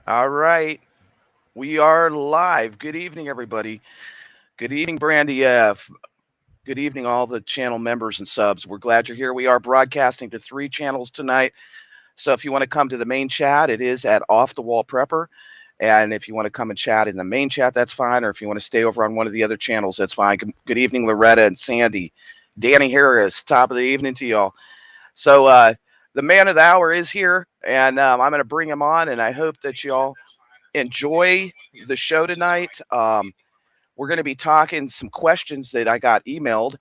All right. We are live. Good evening, everybody. Good evening, Brandy F. Good evening, all the channel members and subs. We're glad you're here. We are broadcasting to three channels tonight. So if you want to come to the main chat, it is at Off the Wall Prepper. And if you want to come and chat in the main chat, that's fine. Or if you want to stay over on one of the other channels, that's fine. Good evening, Loretta and Sandy. Danny Harris, top of the evening to y'all. So the man of the hour is here, and I'm going to bring him on, and I hope that y'all enjoy the show tonight. We're going to be talking some questions that I got emailed,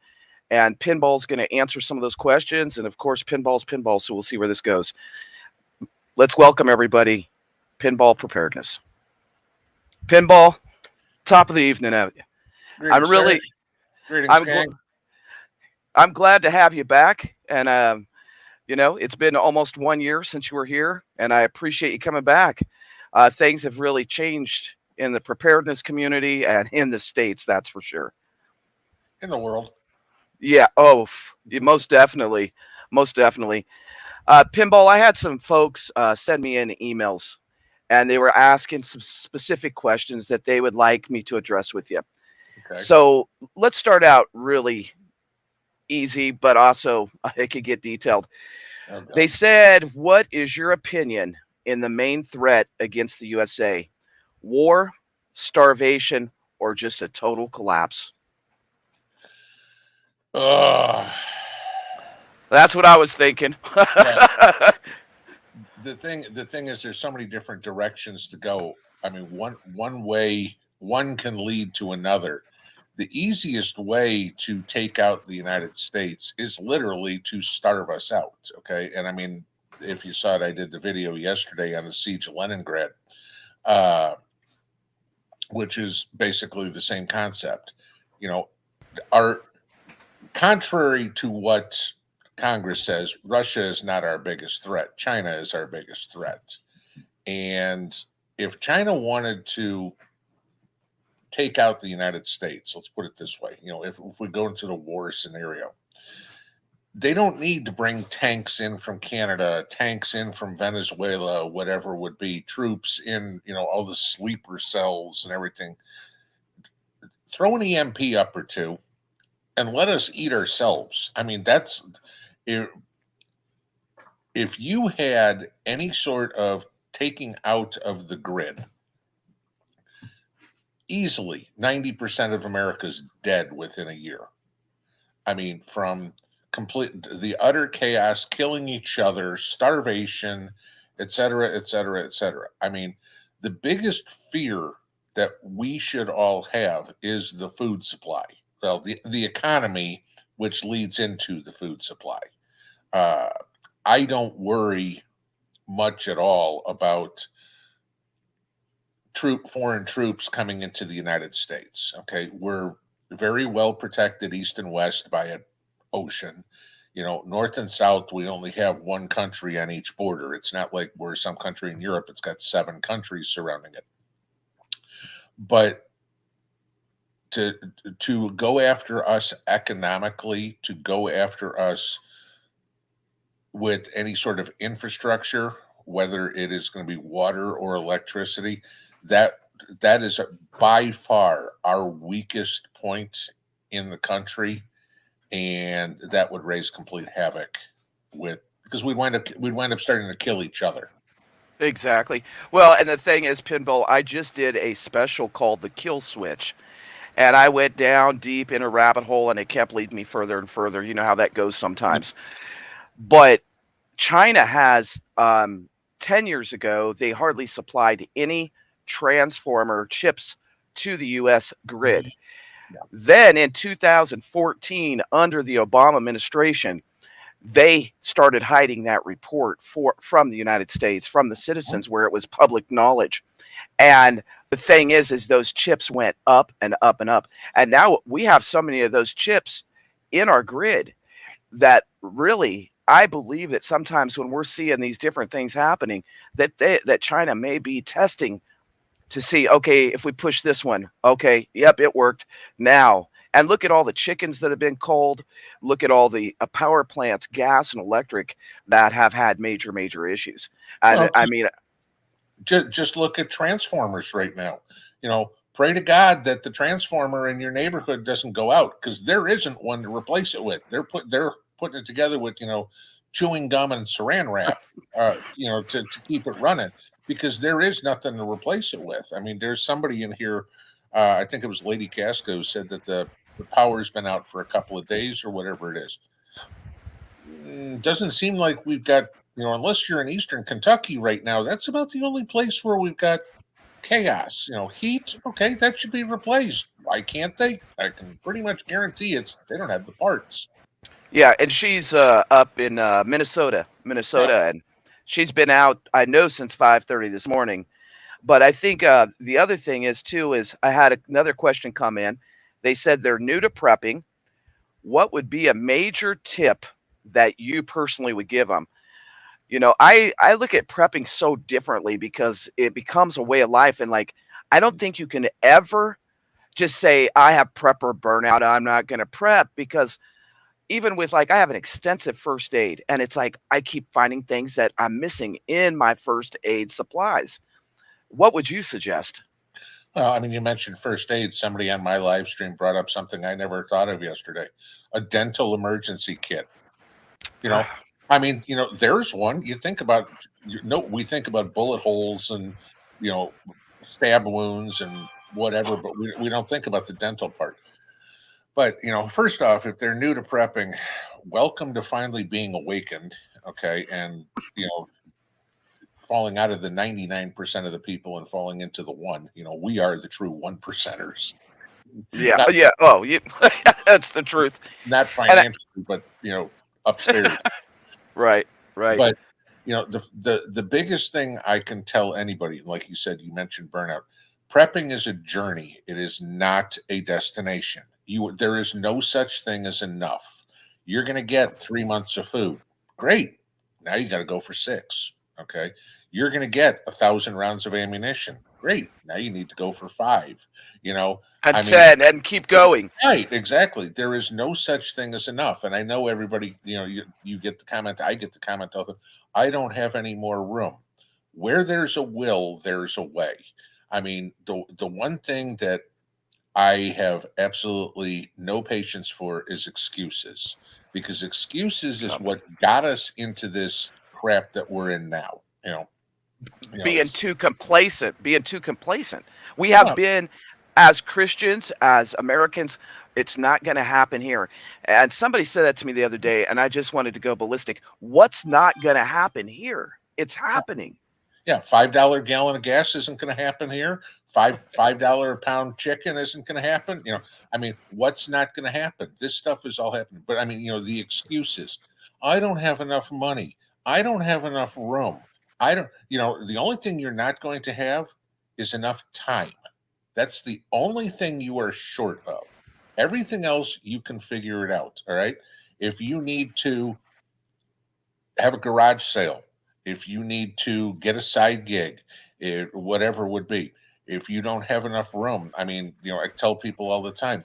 and Pinball's going to answer some of those questions. And of course, Pinball's Pinball, so we'll see where this goes. Let's welcome everybody, Pinball Preparedness. Pinball, top of the evening. I'm Greetings, sir. really, Greetings, I'm, gl- gang. I'm glad to have you back, and it's been almost 1 year since you were here, and I appreciate you coming back. Things have really changed in the preparedness community and in the States, that's for sure. In the world. Yeah, most definitely. Most definitely. Pinball, I had some folks send me in emails, and they were asking some specific questions that they would like me to address with you. Okay. So let's start out really easy, but also it could get detailed. Oh, They God. said, what is your opinion in the main threat against the USA? War, starvation, or just a total collapse? Ugh. That's what I was thinking. Yeah. The thing is, there's so many different directions to go. I mean, one way, one can lead to another. The easiest way to take out the United States is literally to starve us out. Okay, and I mean, if you saw it, I did the video yesterday on the siege of Leningrad, uh, which is basically the same concept. You know, our contrary to what Congress says, Russia is not our biggest threat. China is our biggest threat. And if China wanted to take out the United States, let's put it this way, if we go into the war scenario, they don't need to bring tanks in from Canada, tanks in from Venezuela, whatever would be, troops in, all the sleeper cells and everything. Throw an EMP up or two and let us eat ourselves. I mean, that's if, if you had any sort of taking out of the grid, easily 90% of America's dead within a year. I mean, from complete the utter chaos, killing each other, starvation, et cetera, et cetera, et cetera. I mean, the biggest fear that we should all have is the food supply. Well, the economy, which leads into the food supply. Uh, I don't worry much at all about foreign troops coming into the United States. Okay, we're very well protected east and west by an ocean. North and south, we only have one country on each border. It's not like we're some country in Europe, it's got seven countries surrounding it. But to to go after us economically, to go after us with any sort of infrastructure, whether it is going to be water or electricity, that that is by far our weakest point in the country, and that would raise complete havoc with because we'd wind up starting to kill each other. Exactly. Well, and the thing is, Pinball, I just did a special called The Kill Switch. And I went down deep in a rabbit hole and it kept leading me further and further. You know how that goes sometimes. But China has 10 years ago, they hardly supplied any transformer chips to the US grid. Yeah. Then in 2014, under the Obama administration, they started hiding that report from the United States, from the citizens, where it was public knowledge. And the thing is those chips went up and up and up. And now we have so many of those chips in our grid that really, I believe that sometimes when we're seeing these different things happening, that China may be testing to see, okay, if we push this one, okay, yep, it worked. Now, and look at all the chickens that have been culled. Look at all the power plants, gas and electric, that have had major, major issues. And Well, I mean, Just look at transformers right now. Pray to God that the transformer in your neighborhood doesn't go out, because there isn't one to replace it with. They're putting it together with chewing gum and saran wrap, to keep it running, because there is nothing to replace it with. I mean, there's somebody in here, I think it was Lady Casco, said that the power's been out for a couple of days or whatever it is. Doesn't seem like we've got, unless you're in Eastern Kentucky right now, that's about the only place where we've got chaos. Heat, okay, that should be replaced. Why can't they? I can pretty much guarantee they don't have the parts. Yeah, and she's up in Minnesota, Yeah. and she's been out, I know, since 5:30 this morning. But I think the other thing is too is I had another question come in. They said they're new to prepping. What would be a major tip that you personally would give them? I look at prepping so differently because it becomes a way of life, and like I don't think you can ever just say I have prepper burnout. I'm not going to prep because even with like I have an extensive first aid, and it's like I keep finding things that I'm missing in my first aid supplies. What would you suggest? Well, I mean, you mentioned first aid. Somebody on my live stream brought up something I never thought of yesterday: a dental emergency kit. You know, I mean, there's one. You think about, we think about bullet holes and you know stab wounds and whatever, but we don't think about the dental part. But first off, if they're new to prepping, welcome to finally being awakened. Okay, and you know, falling out of the 99% of the people and falling into the one. We are the true one percenters. Yeah, Not yeah. Oh, you, that's the truth. not And financially, but upstairs. right, right. But the biggest thing I can tell anybody, like you said, you mentioned burnout. Prepping is a journey. It is not a destination. There is no such thing as enough. You're going to get 3 months of food. Great. Now you got to go for 6. Okay. You're going to get 1,000 rounds of ammunition. Great. Now you need to go for 5. You know, And I mean, 10, and keep going. right, exactly. There is no such thing as enough. And I know everybody, you get the comment, I get the comment all the, I don't have any more room. Where there's a will, there's a way. I mean, the one thing that I have absolutely no patience for is excuses, because excuses is Yeah. what got us into this crap that we're in now. Being It's too complacent, being too complacent. We have yeah, been, as Christians, as Americans, it's not going to happen here. And somebody said that to me the other day, and I just wanted to go ballistic. What's not going to happen here? It's happening. yeah, $5 gallon of gas isn't going to happen here. $5 a pound chicken isn't going to happen. I mean, what's not going to happen? This stuff is all happening. But I mean, the excuses. I don't have enough money. I don't have enough room. I don't. The only thing you're not going to have is enough time. That's the only thing you are short of. Everything else you can figure it out. All right. If you need to have a garage sale, if you need to get a side gig, whatever it would be, if you don't have enough room, I mean, I tell people all the time,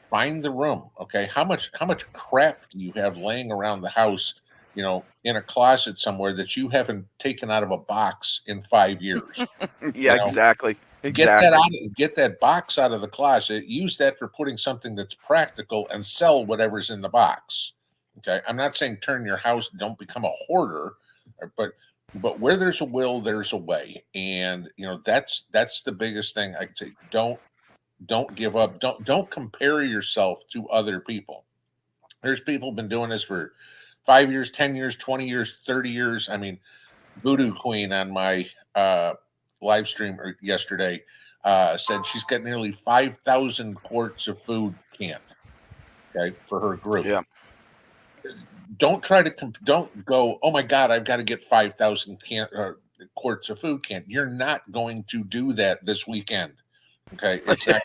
find the room. Okay, how much crap do you have laying around the house? In a closet somewhere that you haven't taken out of a box in 5 years. Yeah, You know, exactly. get that Exactly. out. Get that box out of the closet. Use that for putting something that's practical, and sell whatever's in the box. Okay, I'm not saying turn your house, don't become a hoarder, but where there's a will, there's a way, and that's the biggest thing I can say. Don't give up. Don't compare yourself to other people. There's people been doing this for 5 years, 10 years, 20 years, 30 years. I mean, Voodoo Queen on my live stream yesterday said she's got nearly 5,000 quarts of food canned. Okay, for her group. Yeah. Don't try to don't go, oh my god, I've got to get 5,000 quarts of food canned. You're not going to do that this weekend. Okay, it's not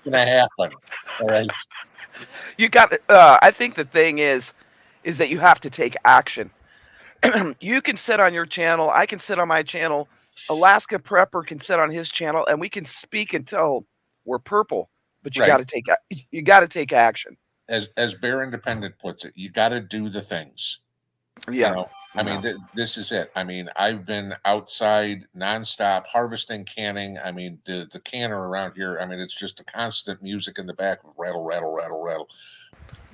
going to happen. All right. You got. I think the thing is that you have to take action. You can sit on your channel. I can sit on my channel. Alaska Prepper can sit on his channel, and we can speak until we're purple. But you got Right. to take action. As Bear Independent puts it, you got to do the things. you Yeah. know I mean, No. this is it. I mean, I've been outside nonstop harvesting, canning. I mean, the canner around here, I mean, it's just a constant music in the back of rattle, rattle, rattle, rattle,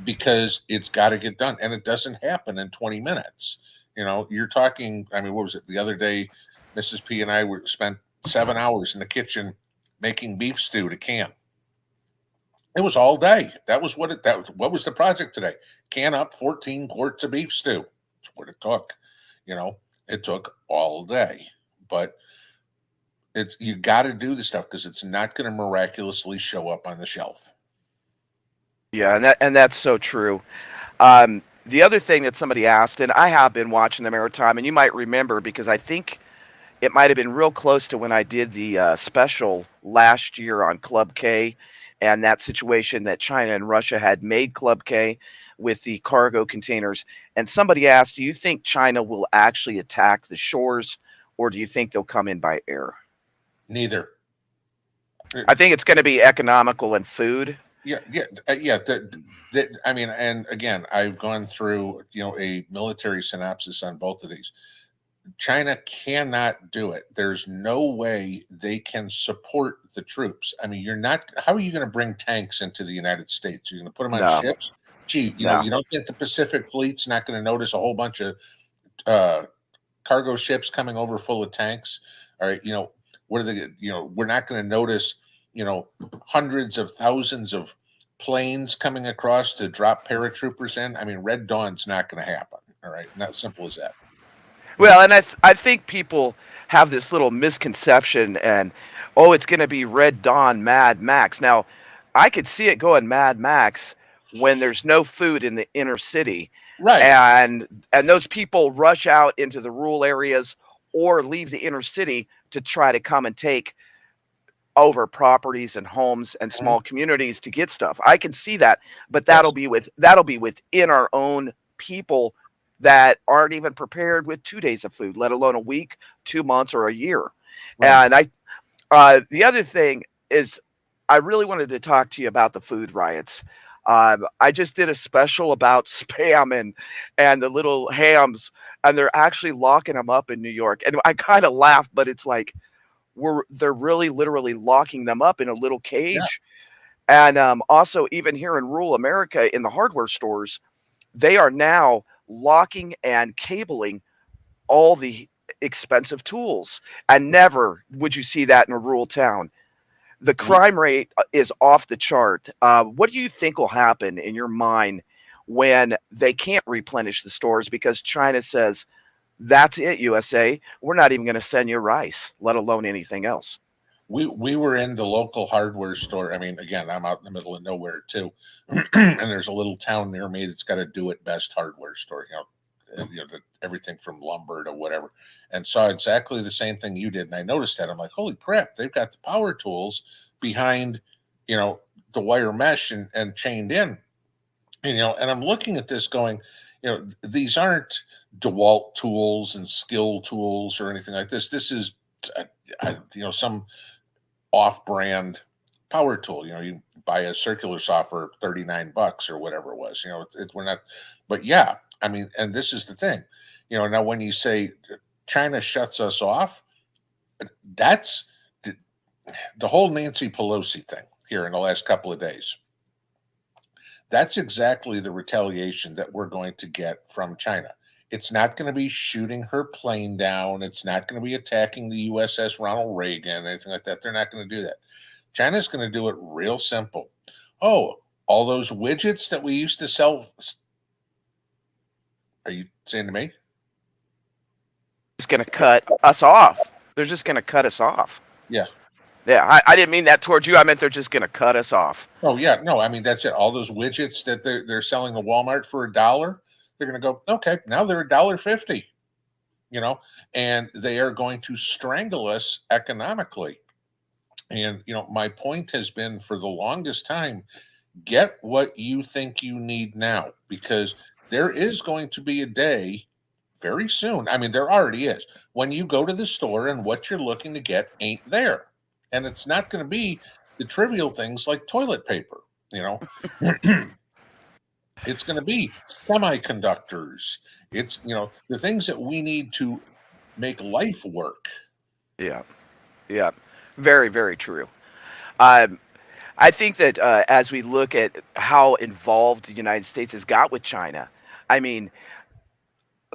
because it's got to get done. And it doesn't happen in 20 minutes. You're talking, I mean, what was it? The other day, Mrs. P and I spent 7 hours in the kitchen making beef stew to can. It was all day. What was the project today? Can up 14 quarts of beef stew. That's what it took. You know, it took all day. But it's you got to do the stuff because it's not going to miraculously show up on the shelf. Yeah, and that's so true. The other thing that somebody asked, and I have been watching the Maritime, and you might remember because I think it might have been real close to when I did the special last year on Club K and that situation that China and Russia had made Club K with the cargo containers. And somebody asked, do you think China will actually attack the shores or do you think they'll come in by air? Neither. I think it's going to be economical and food. Yeah, yeah, yeah. I mean, and again, I've gone through a military synopsis on both of these. China cannot do it. There's no way they can support the troops. I mean, you're not. How are you going to bring tanks into the United States? You're going to put them on No, ships? Gee, no. you don't think the Pacific Fleet's not going to notice a whole bunch of uh, cargo ships coming over full of tanks? All right, what are they? We're not going to notice. Hundreds of thousands of planes coming across to drop paratroopers in. I mean, Red Dawn's not going to happen. All right, not simple as that. Well, and I think people have this little misconception, and oh, it's going to be Red Dawn, Mad Max. Now, I could see it going Mad Max when there's no food in the inner city, Right. and those people rush out into the rural areas or leave the inner city to try to come and take over properties and homes and Mhm. small communities to get stuff. I can see that, but Yes. that'll be within our own people that aren't even prepared with 2 days of food, let alone a week, 2 months, or a year. Right. And the other thing is, I really wanted to talk to you about the food riots. I just did a special about spam and the little hams, and they're actually locking them up in New York. And I kind of laugh, but it's like they're really literally locking them up in a little Yeah. cage. And also, even here in rural America, in the hardware stores, they are now locking and cabling all the expensive tools. And never would you see that in a rural town. The We crime rate is off the chart. What do you think will happen in your mind when they can't replenish the stores because China says, that's it, USA. We're not even going to send you rice, let alone anything else. we were in the local hardware store. I mean, again, I'm out in the middle of nowhere too, and there's a little town near me that's got a do it best hardware store. Everything from lumber to whatever, and saw exactly the same thing you did. And I noticed that I'm like, holy crap, they've got the power tools behind, you know, the wire mesh and chained in. And I'm looking at this going, these aren't DeWalt tools and skill tools or anything like this. This is, some off-brand power tool. You buy a circular saw for $39 or whatever it was. We're not, but yeah, I mean, and this is the thing. Now when you say China shuts us off, that's the whole Nancy Pelosi thing here in the last couple of days. That's exactly the retaliation that we're going to get from China. It's not going to be shooting her plane down. It's not going to be attacking the USS Ronald Reagan, anything like that. They're not going to do that. China's going to do it real simple. Oh, all those widgets that we used to sell. Are you saying to me? Just going to cut us off. They're just going to cut us off. Yeah. Yeah, I didn't mean that towards you. I meant they're just going to cut us off. Oh yeah, no. I mean that's it. All those widgets that they're selling at Walmart for $1, they're going to go. Okay, now they're $1.50. You know, and they are going to strangle us economically. And my point has been for the longest time: get what you think you need now, because there is going to be a day very soon. I mean, there already is, when you go to the store and what you're looking to get ain't there. And it's not going to be the trivial things like toilet paper, you know. It's going to be semiconductors. It's, the things that we need to make life work. Yeah, yeah, very, very true. Um, I think that as we look at how involved the United States has got with China, I mean,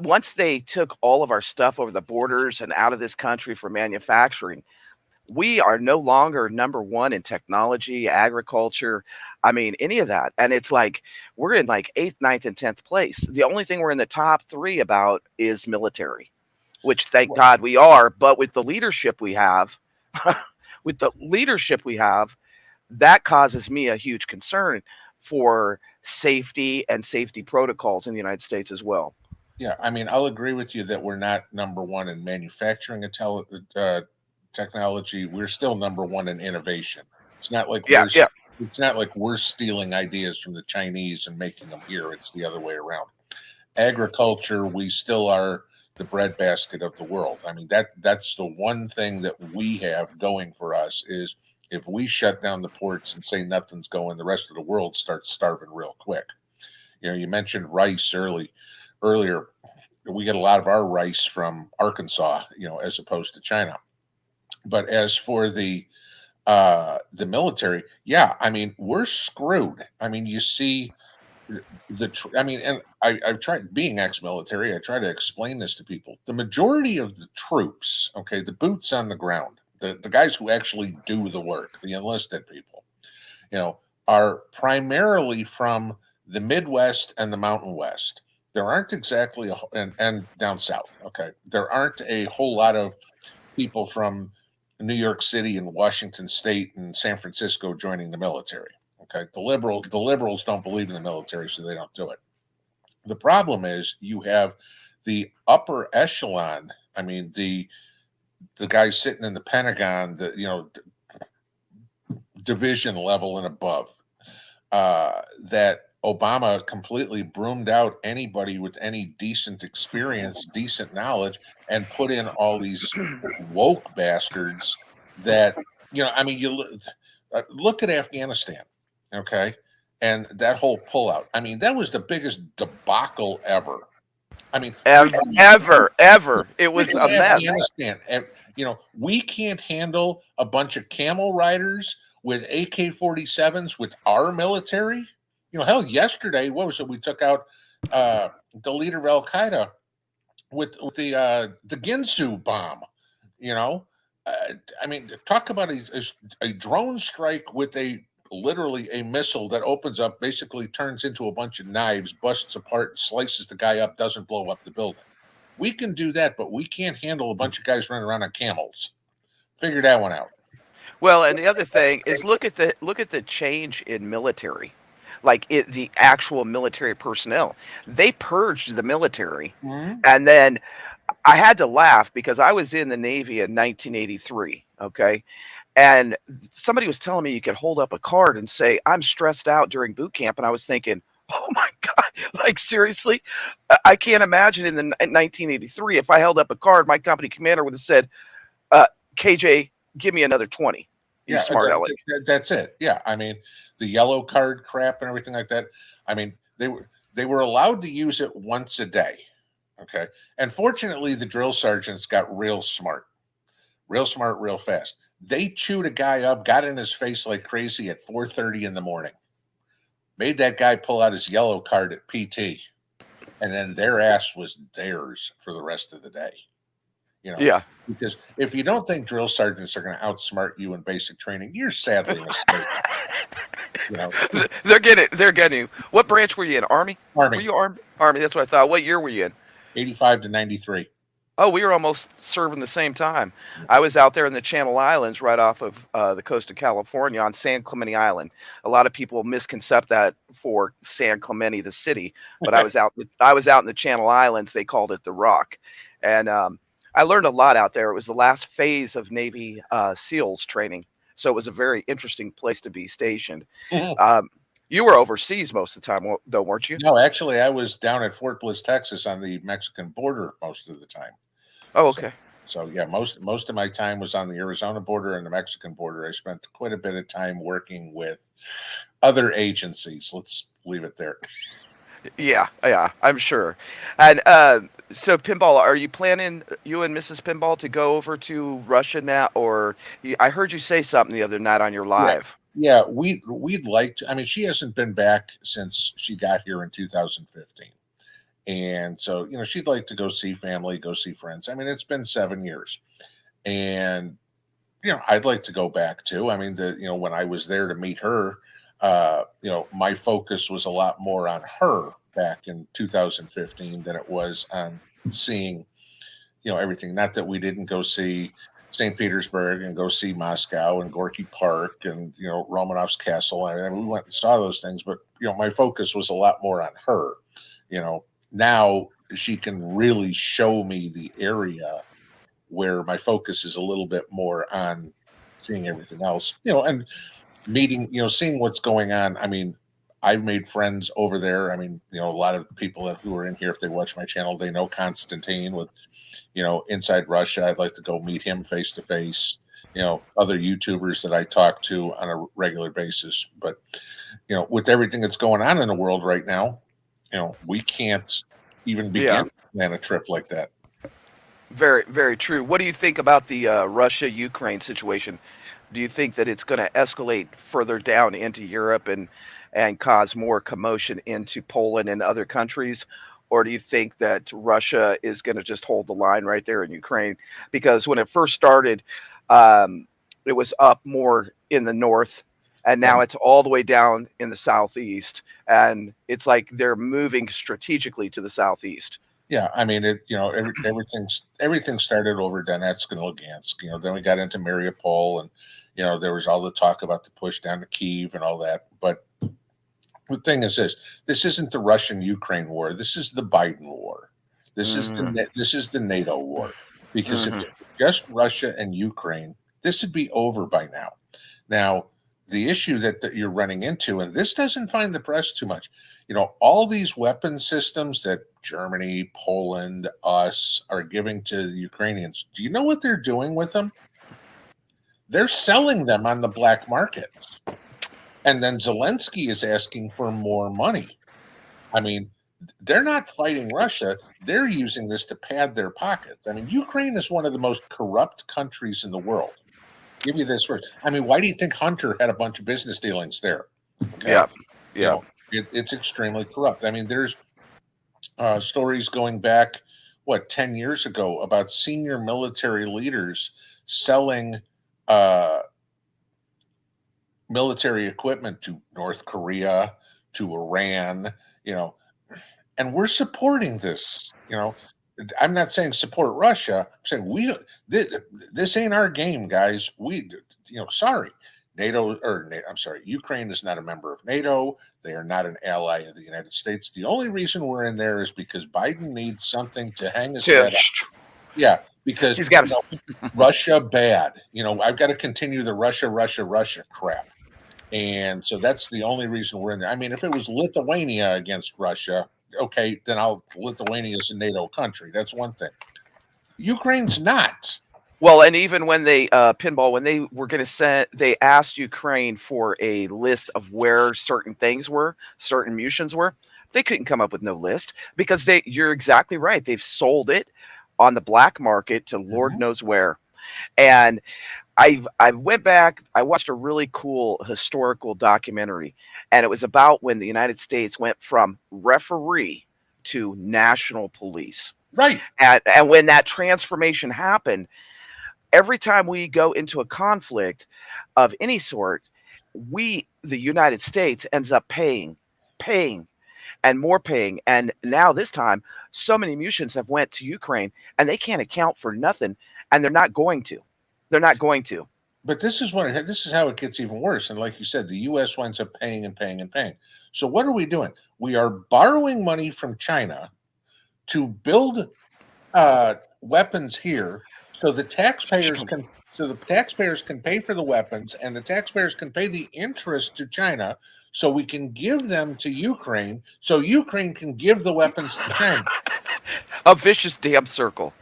once they took all of our stuff over the borders and out of this country for manufacturing, we are no longer number one in technology, agriculture. I mean, any of that. And it's like we're in like eighth, ninth, and 10th place. The only thing we're in the top three about is military, which thank Well, God we are. But with the leadership we have, with the leadership we have, that causes me a huge concern for safety and safety protocols in the United States as well. yeah, I mean, I'll agree with you that we're not number one in manufacturing technology. We're still number one in innovation. It's not like Yeah, we're yeah. it's not like we're stealing ideas from the Chinese and making them here. It's the other way around. Agriculture, we still are the breadbasket of the world. I mean, that's the one thing that we have going for us is if we shut down the ports and say nothing's going, the rest of the world starts starving real quick. You mentioned rice earlier. We get a lot of our rice from Arkansas, as opposed to China. But as for the military, yeah, I mean, we're screwed. I mean, you see I mean, and I've tried being ex-military. I try to explain this to people. The majority of the troops, okay, the boots on the ground, the guys who actually do the work, the enlisted people, you know, are primarily from the Midwest and the Mountain West. There aren't exactly and down south. Okay, there aren't a whole lot of people from New York City and Washington State and San Francisco joining the military. Okay, the liberals don't believe in the military, so they don't do it. The problem is you have the upper echelon. I mean, the guys sitting in the Pentagon, division level and above, that Obama completely broomed out anybody with any decent experience, decent knowledge, and put in all these woke bastards that, I mean, look at Afghanistan, okay? And that whole pullout. I mean, that was the biggest debacle ever. I mean, Ever. It was a particularly mess. Afghanistan. And, we can't handle a bunch of camel riders with AK-47s with our military. Hell, yesterday, what was it? We took out the leader of Al Qaeda with the Ginsu bomb. You know, I mean, talk about a drone strike with literally a missile that opens up, basically turns into a bunch of knives, busts apart, slices the guy up, doesn't blow up the building. We can do that, but we can't handle a bunch of guys running around on camels. Figure that one out. Well, and the other thing is look at the change in military. The actual military personnel. They purged the military. Mm-hmm. And then I had to laugh because I was in the Navy in 1983, okay? And somebody was telling me you could hold up a card and say, "I'm stressed out during boot camp." And I was thinking, "Oh my God, like seriously?" I can't imagine in 1983 if I held up a card, my company commander would have said, uh, "KJ, give me another 20, you Yeah, smart aleck." that's it. Yeah, I mean, the yellow card crap and everything like that. I mean, they were allowed to use it once a day. Okay, and fortunately, the drill sergeants got real smart, real fast. They chewed a guy up, got in his face like crazy at 4:30 in the morning, made that guy pull out his yellow card at PT, and then their ass was theirs for the rest of the day. You know, Yeah. because if you don't think drill sergeants are going to outsmart you in basic training, you're sadly mistaken. You know, They're getting you. What branch were you in? Army? Were Army, you Army? That's what I thought. What year were you in? 85 to 93. Oh, we were almost serving the same time. I was out there in the Channel Islands, right off of the coast of California, on San Clemente Island. A lot of people misconcept that for San Clemente, the city, but I was out. I was out in the Channel Islands. They called it the Rock, and I learned a lot out there. It was the last phase of Navy SEALs training, so it was a very interesting place to be stationed. Um, you were overseas most of the time, though, weren't you? No, actually, I was down at Fort Bliss, Texas, on the Mexican border most of the time. Oh, So, okay. so yeah, most of my time was on the Arizona border and the Mexican border. I spent quite a bit of time working with other agencies. Let's leave it there. Yeah, I'm sure. And so, Pinball, are you planning, you and Mrs. Pinball, to go over to Russia now, or I heard you say something the other night on your Yeah. live. Yeah, we'd like to. I mean, she hasn't been back since she got here in 2015. And so, she'd like to go see family, go see friends. I mean, it's been 7 years. And, I'd like to go back too. I mean, when I was there to meet her, my focus was a lot more on her back in 2015 than it was on seeing, everything. Not that we didn't go see St. Petersburg and go see Moscow and Gorky Park and, Romanov's Castle. I mean, we went and saw those things, but, my focus was a lot more on her. Now she can really show me the area where my focus is a little bit more on seeing everything else, and meeting, seeing what's going on. I mean, I've made friends over there. I mean, a lot of the people who are in here, if they watch my channel, they know Constantine with, inside Russia. I'd like to go meet him face to face. Other YouTubers that I talk to on a regular basis. But, with everything that's going on in the world right now, we can't even begin Yeah, to plan a trip like that. very, very true. What do you think about the Russia-Ukraine situation? Do you think that it's going to escalate further down into Europe and cause more commotion into Poland and other countries? Or do you think that Russia is going to just hold the line right there in Ukraine? Because when it first started, um, it was up more in the north, and Yeah. now it's all the way down in the southeast. And it's like they're moving strategically to the southeast. Yeah, I mean it. Everything started over Donetsk and Lugansk. Then we got into Mariupol, and there was all the talk about the push down to Kiev and all that. But the thing is this: this isn't the Russian-Ukraine war. This is the Biden war. Mm, This is the NATO war. Because if hmm it were just Russia and Ukraine, this would be over by now. Now, the issue that you're running into, and this doesn't find the press too much, all these weapon systems that Germany, Poland, us are giving to the Ukrainians, do you know what they're doing with them? They're selling them on the black market. And then Zelensky is asking for more money. I mean, they're not fighting Russia. They're using this to pad their pockets. I mean, Ukraine is one of the most corrupt countries in the world. Give you this first. I mean, why do you think Hunter had a bunch of business dealings there? Okay. Yeah, yeah. It's extremely corrupt. I mean, there's stories going back, 10 years ago about senior military leaders selling uh, military equipment to North Korea, to Iran, you know, and we're supporting this. I'm not saying support Russia. I'm saying we this ain't our game, guys. Sorry, I'm sorry, Ukraine is not a member of NATO. They are not an ally of the United States. The only reason we're in there is because Biden needs something to hang his Tim, head on. Yeah, because he's got to. Russia bad. I've got to continue the Russia crap. And so that's the only reason we're in there. I mean, if it was Lithuania against Russia, okay, then Lithuania is a NATO country. That's one thing. Ukraine's not. Well, and even when they pinball, when they were going to send, they asked Ukraine for a list of where certain things were, certain munitions were. They couldn't come up with no list because they. You're exactly right. They've sold it on the black market to Lord Mhm. knows where. And I went back. I watched a really cool historical documentary, and it was about when the United States went from referee to national police. Right. And when that transformation happened, every time we go into a conflict of any sort, the United States, ends up paying, and more paying. And now this time, so many munitions have went to Ukraine, and they can't account for nothing, and they're not going to. They're not going to. But this is how it gets even worse. And like you said, the US winds up paying and paying and paying. So what are we doing? We are borrowing money from China to build weapons here so the taxpayers can pay for the weapons, and the taxpayers can pay the interest to China, so we can give them to Ukraine, so Ukraine can give the weapons to China. A vicious damn circle.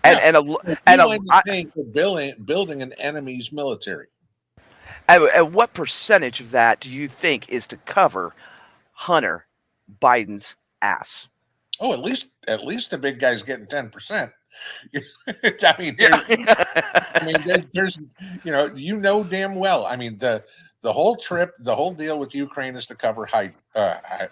And Yeah. and a So we and a wind up paying for building an enemy's military. and what percentage of that do you think is to cover Hunter? Biden's ass. Oh, at least the big guy's getting 10%. I mean, Yeah. there's damn well. I mean, the whole trip, the whole deal with Ukraine is to cover Yeah, Hunter.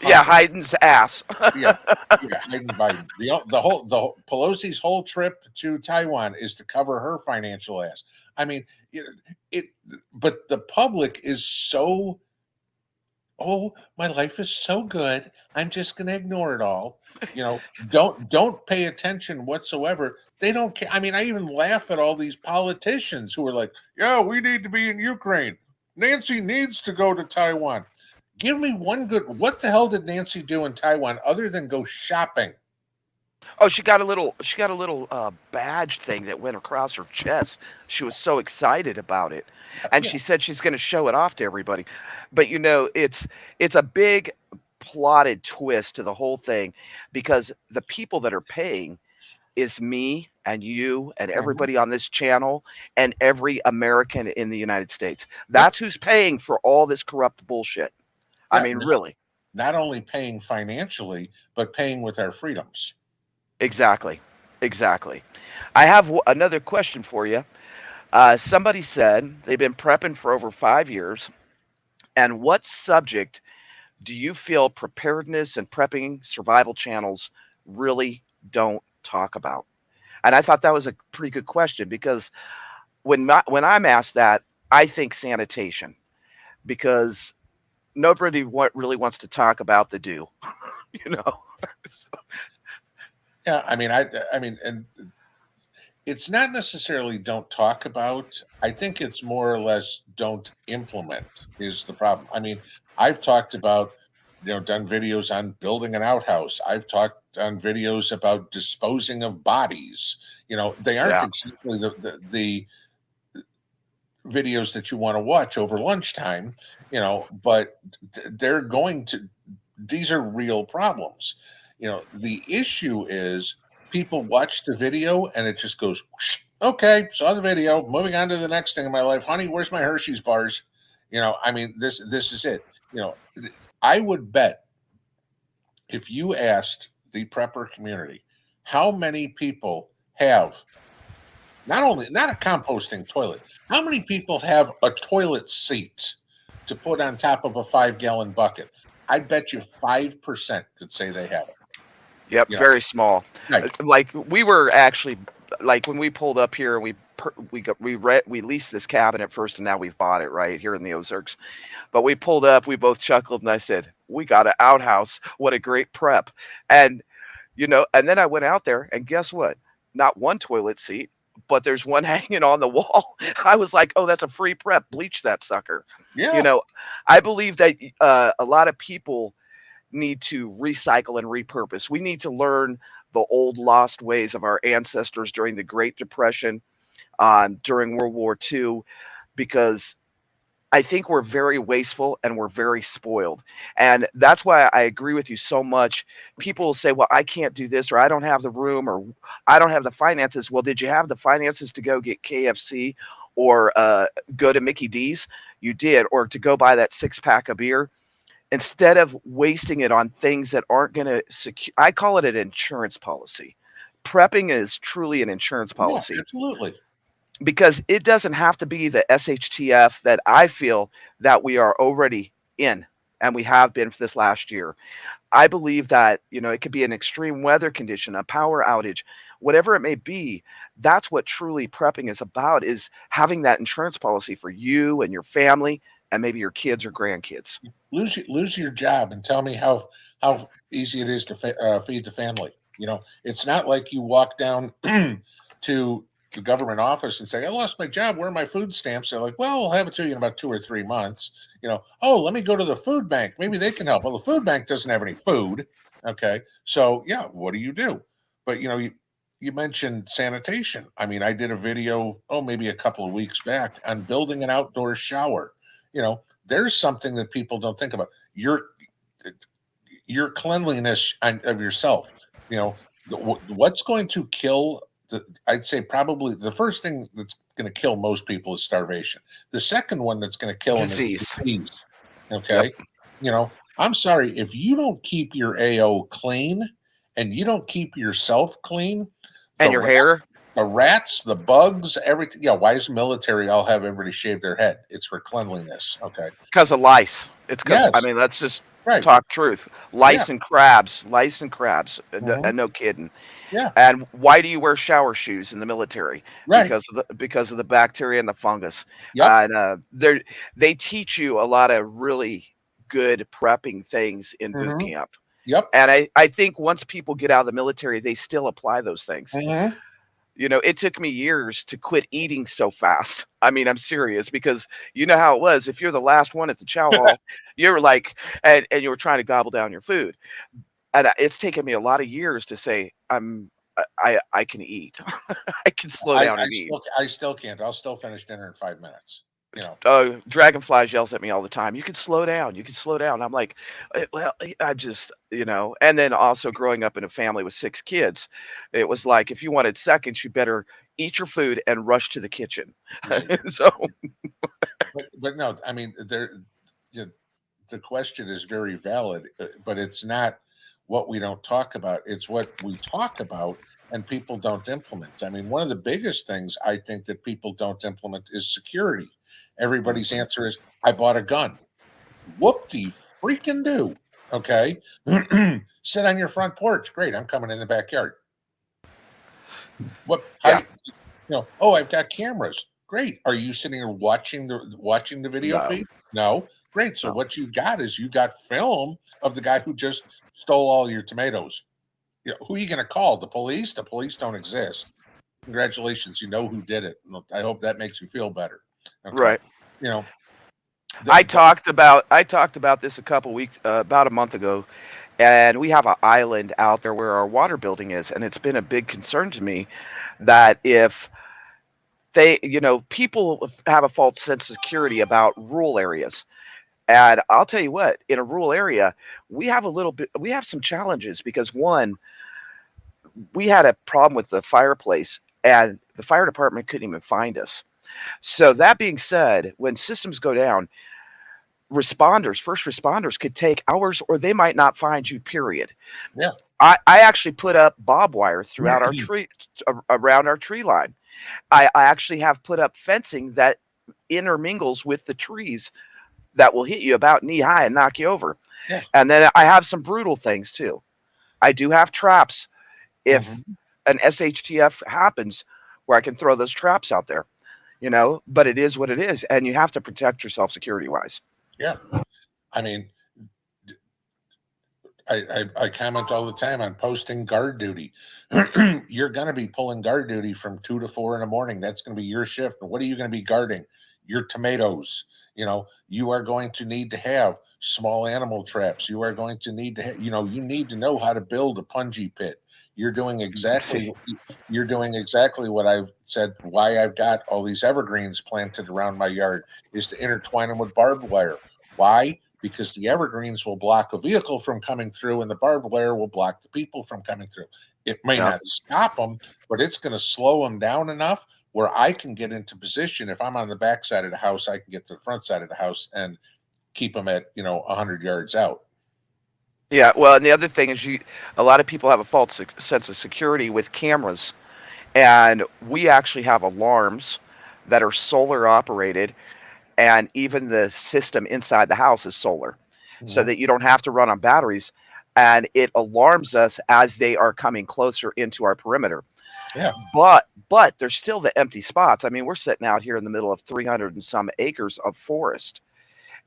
Biden's ass. Yeah, yeah, Biden. The Pelosi's whole trip to Taiwan is to cover her financial ass. I mean, it, it but the public is so, oh, my life is so good. I'm just going to ignore it all. Don't pay attention whatsoever. They don't care. I mean, I even laugh at all these politicians who are like, "Yeah, we need to be in Ukraine. Nancy needs to go to Taiwan." Give me one good. What the hell did Nancy do in Taiwan other than go shopping? Oh, she got a little badge thing that went across her chest. She was so excited about it, and Yeah, she said she's going to show it off to everybody. But it's a big plotted twist to the whole thing, because the people that are paying is me and you and mhm, everybody on this channel and every American in the United States. yep, That's who's paying for all this corrupt bullshit. I yeah. mean, really. Not only paying financially, but paying with our freedoms. Exactly. Exactly. I have another question for you. Somebody said they've been prepping for over 5 years. And what subject do you feel preparedness and prepping survival channels really don't talk about? And I thought that was a pretty good question, because when I'm asked that, I think sanitation, because nobody really wants to talk about the do, you know. So, Yeah, I mean, and it's not necessarily don't talk about. I think it's more or less don't implement is the problem. I mean, I've talked about, done videos on building an outhouse. I've talked on videos about disposing of bodies. They aren't yeah. exactly the videos that you want to watch over lunchtime, but they're going to, these are real problems. The issue is people watch the video and it just goes, whoosh, okay, saw the video, moving on to the next thing in my life. Honey, where's my Hershey's bars? I mean, this is it. You know, I would bet if you asked the prepper community how many people have not a composting toilet, how many people have a toilet seat to put on top of a 5-gallon bucket? I bet you 5% could say they have it. Yep, You know, very small. right? Like we were actually, like when we pulled up here, we leased this cabin at first, and now we've bought it right here in the Ozarks. But we pulled up, we both chuckled, and I said, "We got an outhouse. What a great prep!" And and then I went out there, and guess what? Not one toilet seat, but there's one hanging on the wall. I was like, "Oh, that's a free prep. Bleach that sucker." You Yeah, know, I believe that a lot of people need to recycle and repurpose. We need to learn the old lost ways of our ancestors during the Great Depression, during World War II, because I think we're very wasteful and we're very spoiled. And that's why I agree with you so much. People will say, well, I can't do this, or I don't have the room, or I don't have the finances. Well, did you have the finances to go get KFC, or go to Mickey D's? You did. Or to go buy that 6 pack of beer, instead of wasting it on things that aren't going to secure. I call it an insurance policy. Prepping is truly an insurance yeah, policy, absolutely. because it doesn't have to be the SHTF that I feel that we are already in, and we have been for this last year. I believe that, it could be an extreme weather condition, a power outage, whatever it may be. That's what truly prepping is about, is having that insurance policy for you and your family and maybe your kids or grandkids. Lose your job and tell me how easy it is to feed the family. It's not like you walk down to the government office and say, "I lost my job. Where are my food stamps?" They're like, "Well, we'll have it to you in about 2 or 3 months." Oh, let me go to the food bank. Maybe they can help. Well, the food bank doesn't have any food. Okay, so yeah, what do you do? But you mentioned sanitation. I mean, I did a video, maybe a couple of weeks back, on building an outdoor shower. There's something that people don't think about. Your cleanliness of yourself. You know, what's going to kill I'd say probably the first thing that's going to kill most people is starvation. The second one that's going to kill them is Disease. disease. Yep. Okay, you know, I'm sorry, if you don't keep your AO clean and you don't keep yourself clean, the And your hair, the rats, the bugs, everything. Yeah, why is military all have everybody shave their head? It's for cleanliness. Okay. because of lice. It's because, I Yes. mean, let's just Right. talk truth. Yeah. Lice and crabs, Hmm. and no kidding. Yeah. And why do you wear shower shoes in the military? Right. Because of the bacteria and the fungus. Yep. And they teach you a lot of really good prepping things in boot Hmm. camp. Yep. And I think once people get out of the military, they still apply those things. Hmm. It took me years to quit eating so fast. I mean, I'm serious because you know how it was. If you're the last one at the chow hall, you were like, and you were trying to gobble down your food. And it's taken me a lot of years to say I can eat. I can slow down and eat. I still can't. I'll still finish dinner in 5 minutes. You know. Dragonflies yells at me all the time. You can slow down. You can slow down. I'm like, well, I just, And then also growing up in a family with 6 kids, it was like if you wanted seconds, you better eat your food and rush to the kitchen. Yeah. So But no, I mean the, the question is very valid, but it's not what we don't talk about. It's what we talk about and people don't implement. I mean, one of the biggest things I think that people don't implement is security. Everybody's mhm. answer is, I bought a gun. Whoop de freaking do. Okay. Sit on your front porch. Great. I'm coming in the backyard. What? How? Yeah, You know? Oh, I've got cameras. Great. Are you sitting here watching the video no, feed? No. Great. So no. what you got is you got film of the guy who just stole all your tomatoes. You know, who are you going to call? The police? The police don't exist. Congratulations, you know who did it. I hope that makes you feel better. Okay. Right. You know, but I talked about this a couple weeks, about a month ago, and we have an island out there where our water building is, and it's been a big concern to me that if people have a false sense of security about rural areas. And I'll tell you what, in a rural area, we have some challenges because one, we had a problem with the fireplace and the fire department couldn't even find us. So that being said, when systems go down, first responders could take hours or they might not find you, period. yeah. I actually put up bob wire throughout our tree around our tree line. I actually have put up fencing that intermingles with the trees that will hit you about knee high and knock you over. Yeah. And then I have some brutal things too. I do have traps if Hmm. an SHTF happens where I can throw those traps out there, but it is what it is. And you have to protect yourself security wise. Yeah. I mean, I comment all the time on posting guard duty. You're going to be pulling guard duty from 2 to 4 in the morning. That's going to be your shift. And what are you going to be guarding? Your tomatoes. You know, you are going to need to have small animal traps. You are going to need to, you need to know how to build a punji pit. You're doing exactly, you're doing exactly what I've said. Why I've got all these evergreens planted around my yard is to intertwine them with barbed wire. Why? Because the evergreens will block a vehicle from coming through and the barbed wire will block the people from coming through. It may Yep. not stop them, but it's going to slow them down enough where I can get into position. If I'm on the back side of the house, I can get to the front side of the house and keep them at 100 yards out. Yeah. Well, and the other thing is, a lot of people have a false sense of security with cameras, and we actually have alarms that are solar operated, and even the system inside the house is solar, so Mhm. that you don't have to run on batteries, and it alarms us as they are coming closer into our perimeter. Yeah. But there's still the empty spots. I mean, we're sitting out here in the middle of 300 and some acres of forest.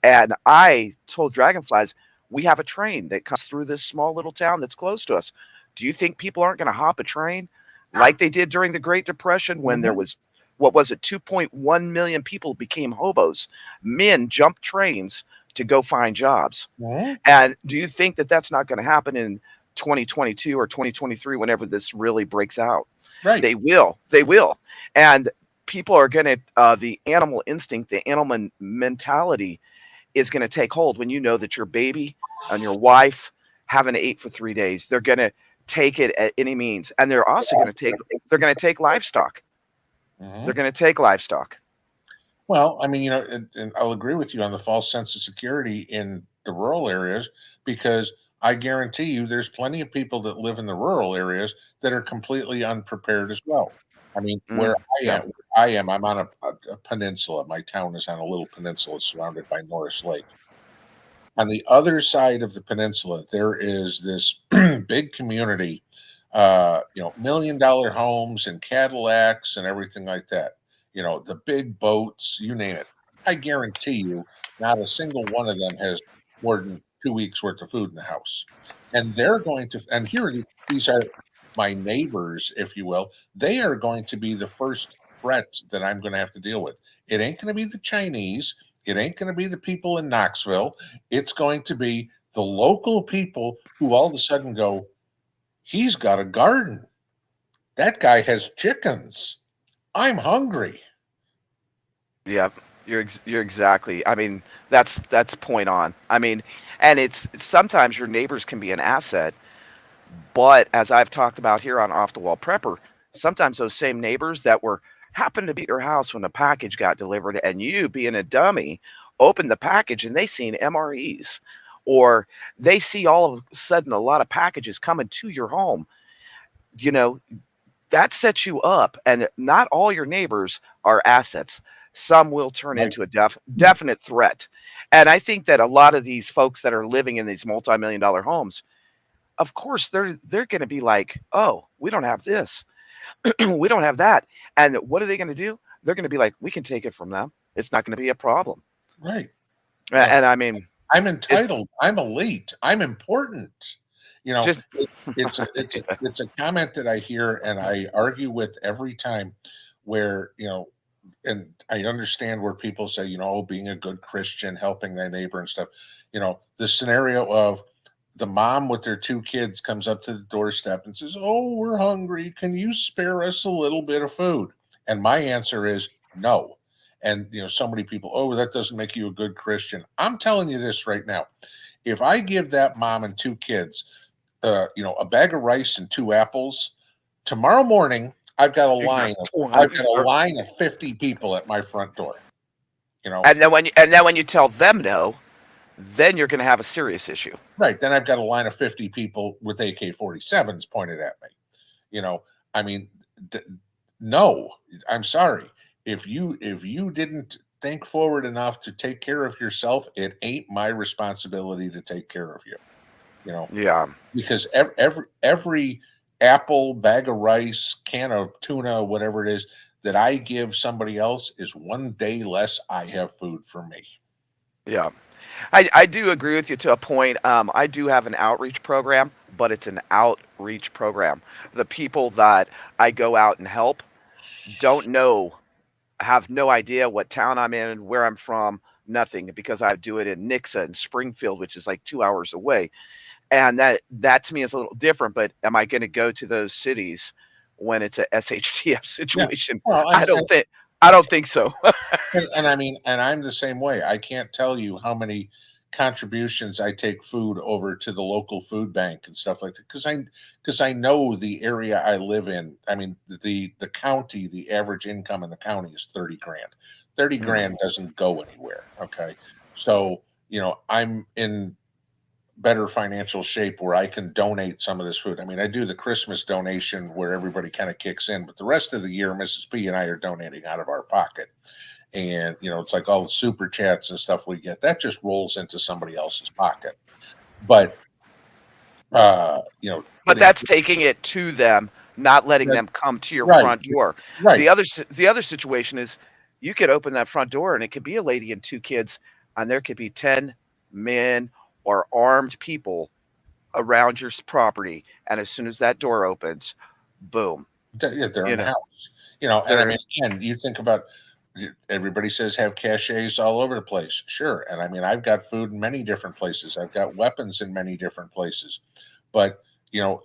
And I told Dragonflies, we have a train that comes through this small little town that's close to us. Do you think people aren't going to hop a train like they did during the Great Depression when there Mhm. was, what was it, 2.1 million people became hobos? Men jumped trains to go find jobs. Mhm. And do you think that that's not going to happen in 2022 or 2023 whenever this really breaks out? Right. They will. They will. And people are going to, the animal instinct, the animal mentality is going to take hold when you know that your baby and your wife haven't ate for 3 days. They're going to take it at any means. And they're going to take livestock. They're Mhm. going to take livestock. Well, I mean, and I'll agree with you on the false sense of security in the rural areas, because I guarantee you there's plenty of people that live in the rural areas that are completely unprepared as well. I mean, Mm, yeah. I am, I'm on a peninsula. My town is on a little peninsula surrounded by Norris Lake. On the other side of the peninsula, there is this big community, $1 million homes and Cadillacs and everything like that. The big boats, you name it. I guarantee you, not a single one of them has more than 2 weeks worth of food in the house. And they're going to, and here these are my neighbors, if you will. They are going to be the first threat that I'm going to have to deal with. It ain't going to be the Chinese. It ain't going to be the people in Knoxville. It's going to be the local people who all of a sudden go, he's got a garden. That guy has chickens. I'm hungry. Yeah, you're exactly. I mean, that's point on. I mean, and it's sometimes your neighbors can be an asset, but as I've talked about here on Off the Wall Prepper, sometimes those same neighbors that were happened to be at your house when the package got delivered, and you being a dummy opened the package and they seen MREs, or they see all of a sudden a lot of packages coming to your home. You know, that sets you up, and not all your neighbors are assets. Some will turn Right. into a definite threat. And I think that a lot of these folks that are living in these multi-million dollar homes, of course they're going to be like, oh, we don't have this. We don't have that. And what are they going to do? They're going to be like, we can take it from them. It's not going to be a problem. Right. Yeah. And I mean, I'm it entitled. I'm elite. I'm important. You know, just it's a comment that I hear and I argue with every time where, and I understand where people say, being a good Christian, helping thy neighbor and stuff. The scenario of the mom with their two kids comes up to the doorstep and says, "Oh, we're hungry. Can you spare us a little bit of food?" And my answer is no. And so many people, "Oh, that doesn't make you a good Christian." I'm telling you this right now. If I give that mom and two kids, a bag of rice and two apples, tomorrow morning you got I've 20 got a line of 50 people at my front door. You know, and then when you tell them no, then you're going to have a serious issue. right? Then I've got a line of 50 people with AK-47s pointed at me. You know, I mean, d- no, I'm sorry. If you didn't think forward enough to take care of yourself, it ain't my responsibility to take care of you. You know, Yeah. because every apple, bag of rice, can of tuna, whatever it is that I give somebody else is one day less I have food for me. Yeah. I do agree with you to a point. I do have an outreach program, but it's an outreach program. The people that I go out and help don't know, have no idea what town I'm in, where I'm from, nothing, because I do it in Nixa and Springfield, which is like 2 hours away. And that to me is a little different. But am I going to go to those cities when it's a SHTF Yeah. situation? Well, I don't think. I don't think so. and I mean, and I'm the same way. I can't tell you how many contributions I take food over to the local food bank and stuff like that because I know the area I live in. I mean, the county, the average income in the county is 30 grand. 30 Mhm. grand doesn't go anywhere. Okay, so I'm in better financial shape where I can donate some of this food. I mean, I do the Christmas donation where everybody kind of kicks in, but the rest of the year, Mrs. P and I are donating out of our pocket. And, it's like all the super chats and stuff we get that just rolls into somebody else's pocket. But, But putting, that's taking it to them, not letting that, them come to your right, front door. right. The other situation is you could open that front door and it could be a lady and two kids, and there could be 10 men or armed people around your property. And as soon as that door opens, boom, Yeah, they're in you the know, house, and I they're mean, again, you think about everybody says have caches all over the place. Sure. And I mean, I've got food in many different places. I've got weapons in many different places. But,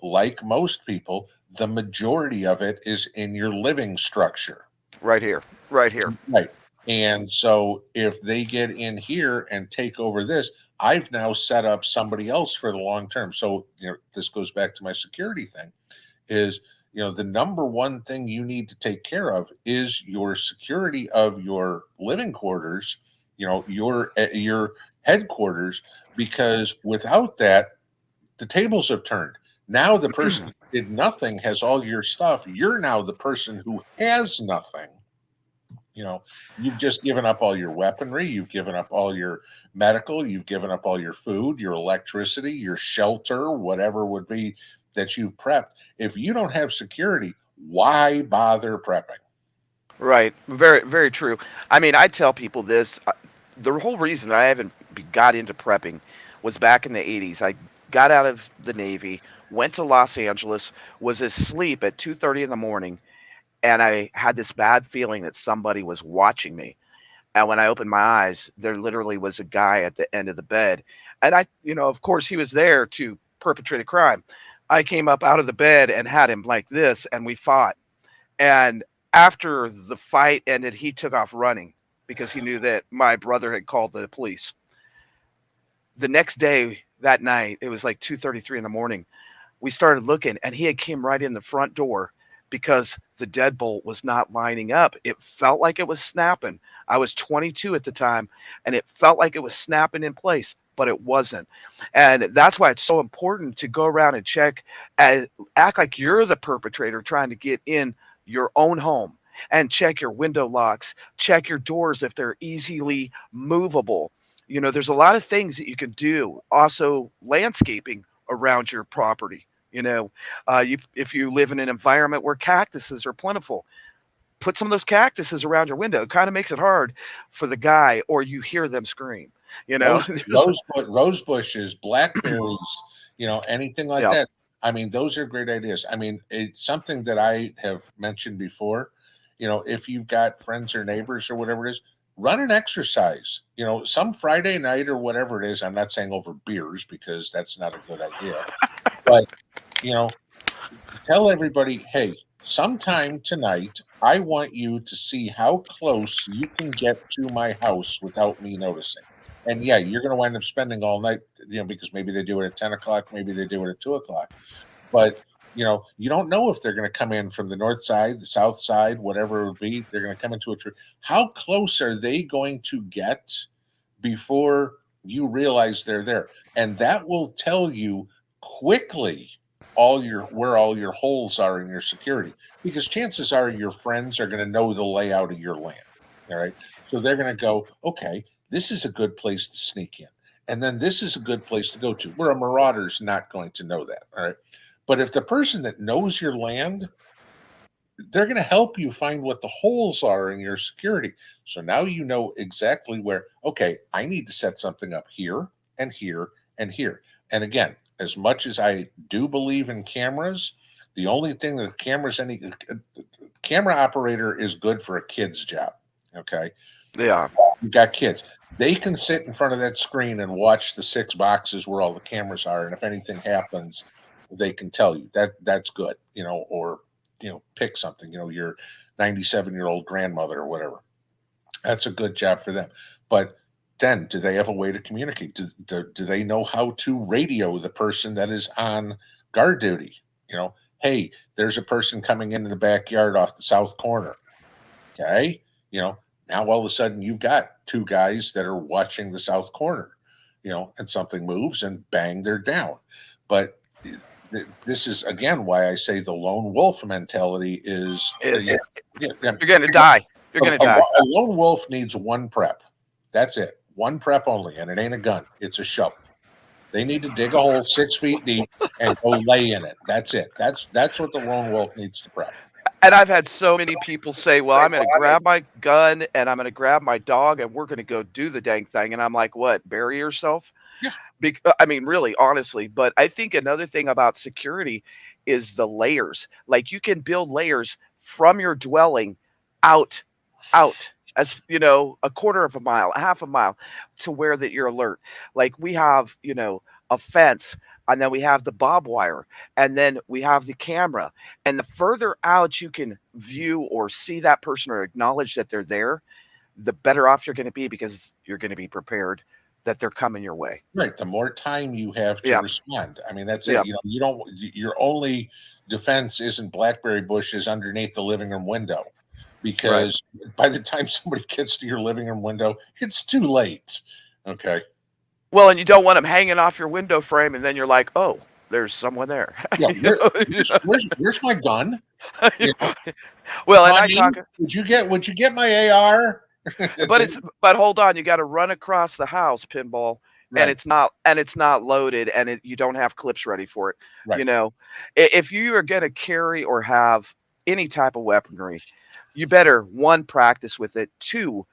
like most people, the majority of it is in your living structure. right here, right here. Right. And so if they get in here and take over this, I've now set up somebody else for the long term. So, this goes back to my security thing is, the number one thing you need to take care of is your security of your living quarters, your headquarters, because without that, the tables have turned. Now the person who did nothing has all your stuff. You're now the person who has nothing. You know, you've just given up all your weaponry, you've given up all your medical, you've given up all your food, your electricity, your shelter, whatever would be that you've prepped. If you don't have security, why bother prepping? Right. Very, very true. I mean, I tell people this. The whole reason I haven't got into prepping was back in the 80s. I got out of the Navy, went to Los Angeles, was asleep at 2:30 in the morning, and I had this bad feeling that somebody was watching me. And when I opened my eyes, there literally was a guy at the end of the bed. And of course, he was there to perpetrate a crime. I came up out of the bed and had him like this, and we fought. And after the fight ended, he took off running because he knew that my brother had called the police. The next day, that night, it was like 2:33 in the morning. We started looking, and he had came right in the front door because the deadbolt was not lining up. It felt like it was snapping. I was 22 at the time, and it felt like it was snapping in place, but it wasn't. And that's why it's so important to go around and check, act like you're the perpetrator trying to get in your own home, and check your window locks, check your doors if they're easily movable. There's a lot of things that you can do. Also, landscaping around your property. If you live in an environment where cactuses are plentiful, put some of those cactuses around your window. It kind of makes it hard for the guy, or you hear them scream. Rose, There's rose bushes, blackberries, anything like yeah, that. I mean, those are great ideas. I mean, it's something that I have mentioned before. If you've got friends or neighbors or whatever it is, run an exercise. Some Friday night or whatever it is. I'm not saying over beers because that's not a good idea. But you know, tell everybody, hey, sometime tonight, I want you to see how close you can get to my house without me noticing. And yeah, you're going to wind up spending all night, because maybe they do it at 10 o'clock, maybe they do it at 2 o'clock. But, you don't know if they're going to come in from the north side, the south side, whatever it would be. They're going to come into a tree. How close are they going to get before you realize they're there? And that will tell you quickly where all your holes are in your security, because chances are your friends are going to know the layout of your land. All right, so they're going to go, okay, this is a good place to sneak in, and then this is a good place to go to, where a marauder's not going to know that. All right, but if the person that knows your land, they're going to help you find what the holes are in your security. So now you know exactly where, okay, I need to set something up here and here and here. And again, as much as I do believe in cameras, the only thing that camera operator is good for a kid's job. Okay. yeah. You've got kids. They can sit in front of that screen and watch the 6 boxes where all the cameras are. And if anything happens, they can tell you that's good, or, pick something, your 97-year-old grandmother or whatever. That's a good job for them. But then do they have a way to communicate? Do they know how to radio the person that is on guard duty? Hey, there's a person coming into the backyard off the south corner. Okay. Now all of a sudden you've got two guys that are watching the south corner, and something moves and bang, they're down. But this is again why I say the lone wolf mentality is, Is yeah, you're gonna die. You're gonna die. a lone wolf needs one prep. That's it. One prep only, and it ain't a gun. It's a shovel. They need to dig a hole 6 feet deep and go lay in it. That's it. That's what the lone wolf needs to prep. And I've had so many people say, "Well, I'm gonna grab my gun and I'm gonna grab my dog and we're gonna go do the dang thing." And I'm like, "What? Bury yourself?" Yeah. I mean, really, honestly. But I think another thing about security is the layers. Like you can build layers from your dwelling out, out as a quarter of a mile, a half a mile, to where that you're alert. Like we have, a fence, and then we have the bob wire, and then we have the camera. And the further out you can view or see that person or acknowledge that they're there, the better off you're going to be because you're going to be prepared that they're coming your way. Right. The more time you have to Yeah. respond. I mean, that's it. Yeah. You don't, your only defense isn't blackberry bushes underneath the living room window, Right. because by the time somebody gets to your living room window, it's too late. Okay. Well, and you don't want them hanging off your window frame, and then you're like, oh, there's someone there. Yeah, where's my gun? You know, Well, and I honey, talk, would you get my AR? but hold on, you got to run across the house, pinball, and Right, it's not loaded, and you don't have clips ready for it. right. You know, if you are going to carry or have any type of weaponry, you better one practice with it, two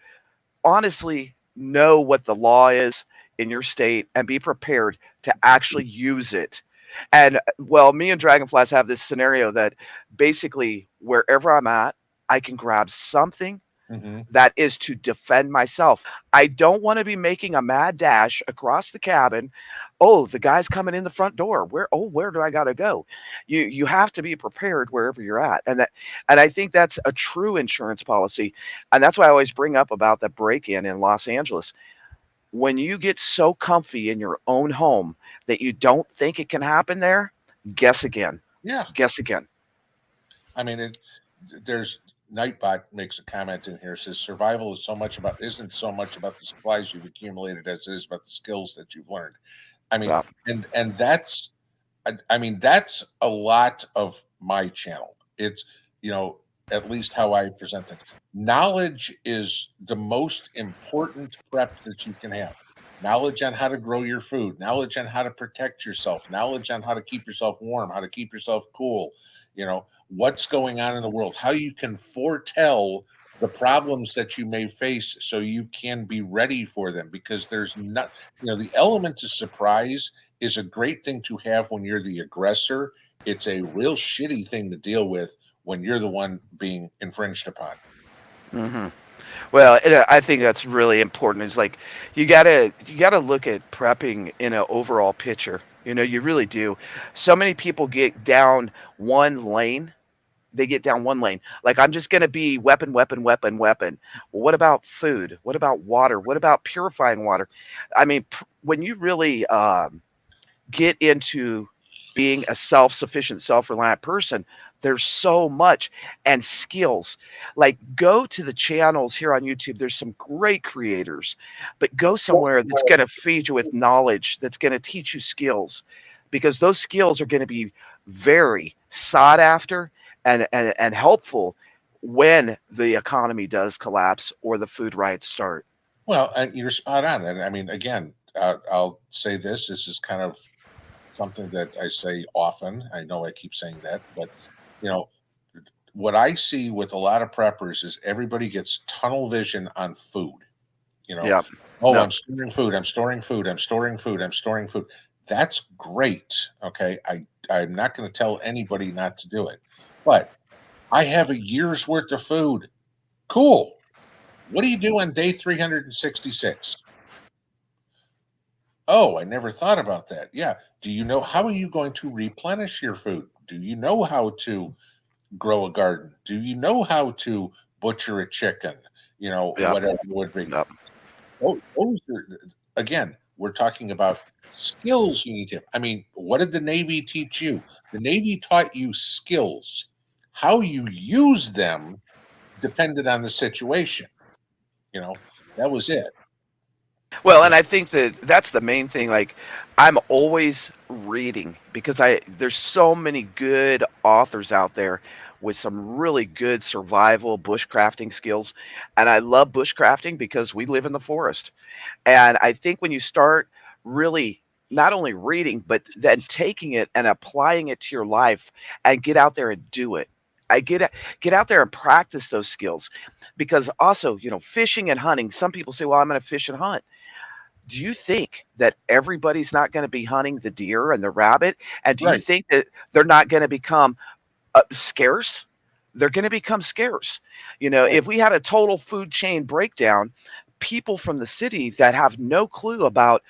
honestly know what the law is in your state and be prepared to actually use it. And well, me and Dragonflies have this scenario that basically wherever I'm at, I can grab something Hmm. that is to defend myself. I don't want to be making a mad dash across the cabin. Oh, the guy's coming in the front door. Where do I got to go? You have to be prepared wherever you're at. And I think that's a true insurance policy. And that's why I always bring up about the break-in in Los Angeles. When you get so comfy in your own home that you don't think it can happen there, guess again. Yeah, Guess again. I mean, there's Nightbot makes a comment in here, says survival is so much about isn't so much about the supplies you've accumulated as it is about the skills that you've learned. I mean, Uh, and that's I mean that's a lot of my channel. It's at least how I present things. Knowledge is the most important prep that you can have. Knowledge on how to grow your food, knowledge on how to protect yourself, knowledge on how to keep yourself warm, how to keep yourself cool, what's going on in the world, how you can foretell the problems that you may face so you can be ready for them, because there's not, the element of surprise is a great thing to have when you're the aggressor. It's a real shitty thing to deal with when you're the one being infringed upon. mhm. Well, I think that's really important. It's like you gotta look at prepping in an overall picture. You really do. So many people get down one lane. They get down one lane. Like I'm just gonna be weapon, weapon, weapon, weapon. Well, what about food? What about water? What about purifying water? I mean, when you really get into being a self-sufficient, self-reliant person, there's so much and skills. Like go to the channels here on YouTube. There's some great creators, but go somewhere that's going to feed you with knowledge, that's going to teach you skills, because those skills are going to be very sought after and helpful when the economy does collapse or the food riots start. Well, and you're spot on. And I mean, again, I'll say this. This is kind of something that I say often. I know I keep saying that, but you know, what I see with a lot of preppers is everybody gets tunnel vision on food. You know, Yeah. oh, No. I'm storing food. I'm storing food. I'm storing food. I'm storing food. That's great. Okay, I'm not going to tell anybody not to do it, but I have a year's worth of food. Cool. What do you do on day 366? Oh, I never thought about that. Yeah. Do you know how are you going to replenish your food? Do you know how to grow a garden? Do you know how to butcher a chicken? Yeah. Whatever it would be. No. Those are, again, we're talking about skills you need to have. I mean, what did the Navy teach you? The Navy taught you skills. How you use them depended on the situation. You know, that was it. Well, and I think that that's the main thing. Like, I'm always reading because there's so many good authors out there with some really good survival bushcrafting skills, and I love bushcrafting because we live in the forest. And I think when you start really not only reading, but then taking it and applying it to your life and get out there and do it. Get out there and practice those skills, because also, fishing and hunting. Some people say, "Well, I'm going to fish and hunt." Do you think that everybody's not going to be hunting the deer and the rabbit? And do you Right. think that they're not going to become scarce? They're going to become scarce. Right. If we had a total food chain breakdown, people from the city that have no clue about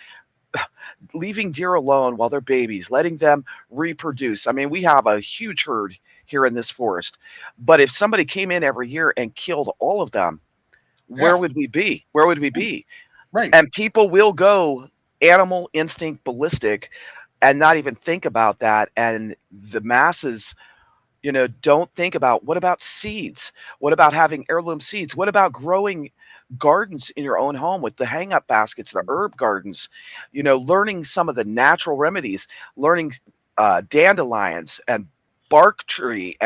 leaving deer alone while they're babies, letting them reproduce. I mean, we have a huge herd here in this forest. But if somebody came in every year and killed all of them, where Yeah. would we be? Where would we be? Right. And people will go animal instinct ballistic and not even think about that. And the masses, Don't think about, what about seeds? What about having heirloom seeds? What about growing gardens in your own home with the hang up baskets, the herb gardens? Learning some of the natural remedies, learning dandelions and bark tree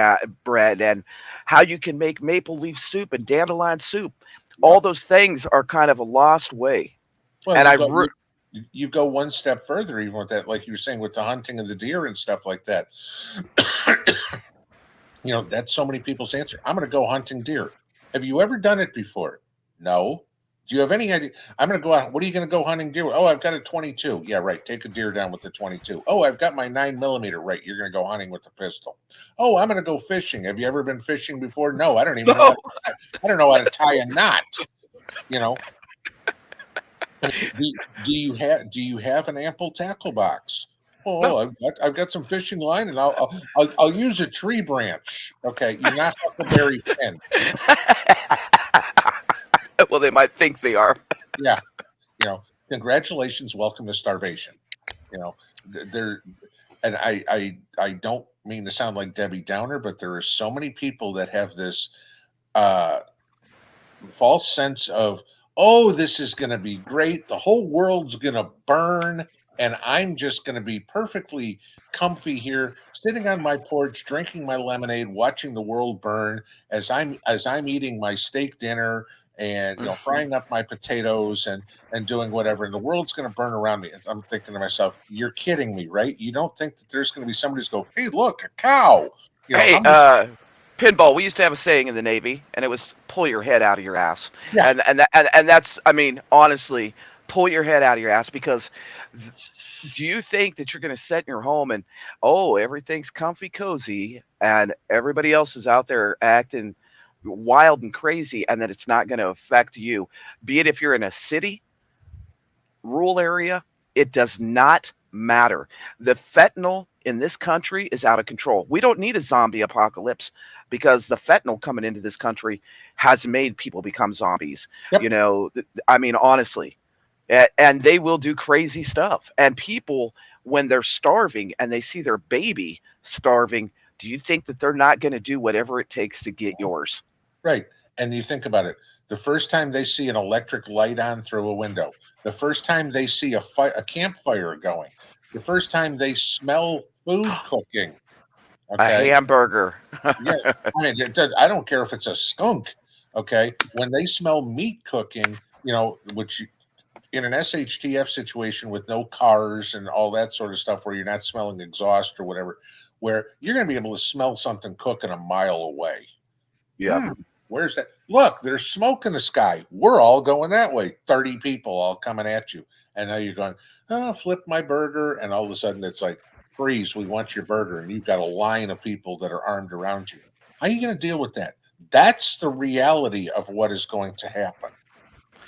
bread, and how you can make maple leaf soup and dandelion soup. Yeah. All those things are kind of a lost way. Well, And you I, go you go one step further, even with that, like you were saying, with the hunting of the deer and stuff like that. That's so many people's answer. I'm going to go hunting deer. Have you ever done it before? No. Do you have any idea? I'm going to go out. What are you going to go hunting deer with? Oh, I've got a 22. Yeah, right. Take a deer down with the 22. Oh, I've got my 9 millimeter. Right. You're going to go hunting with the pistol. Oh, I'm going to go fishing. Have you ever been fishing before? No, I don't even know. no. I don't know how to tie a knot. You know, I mean, do you have an ample tackle box? No. Oh, I've got some fishing line, and I'll use a tree branch. Okay, you're not Huckleberry Finn. Well, they might think they are. Yeah, congratulations, welcome to starvation. You know, there, and I don't mean to sound like Debbie Downer, but there are so many people that have this uh, false sense of, oh, this is going to be great. The whole world's going to burn, and I'm just going to be perfectly comfy here, sitting on my porch, drinking my lemonade, watching the world burn as I'm eating my steak dinner and Mhm. frying up my potatoes and doing whatever, and the world's going to burn around me. And I'm thinking to myself, you're kidding me, right? You don't think that there's going to be somebody who's go, hey, look, a cow. Hey, How many? pinball. We used to have a saying in the Navy, and it was "pull your head out of your ass," Yeah, and that's, I mean, honestly, pull your head out of your ass, because do you think that you're going to sit in your home and, oh, everything's comfy cozy, and everybody else is out there acting wild and crazy, and that it's not going to affect you? Be it if you're in a city, rural area, it does not matter. The fentanyl in this country is out of control. We don't need a zombie apocalypse, because the fentanyl coming into this country has made people become zombies. yep, I mean, honestly, and they will do crazy stuff. And people, when they're starving and they see their baby starving, do you think that they're not going to do whatever it takes to get yours? right. And you think about it. The first time they see an electric light on through a window, the first time they see a campfire going, the first time they smell food cooking, A okay? hamburger. Yeah, I mean, I don't care if it's a skunk, okay? When they smell meat cooking, which in an SHTF situation with no cars and all that sort of stuff, where you're not smelling exhaust or whatever, where you're going to be able to smell something cooking a mile away. Yep. Hmm, where's that? Look, there's smoke in the sky. We're all going that way. 30 people all coming at you. And now you're going, oh, flip my burger. And all of a sudden it's like, freeze, we want your burger. And you've got a line of people that are armed around you. How are you going to deal with that? That's the reality of what is going to happen.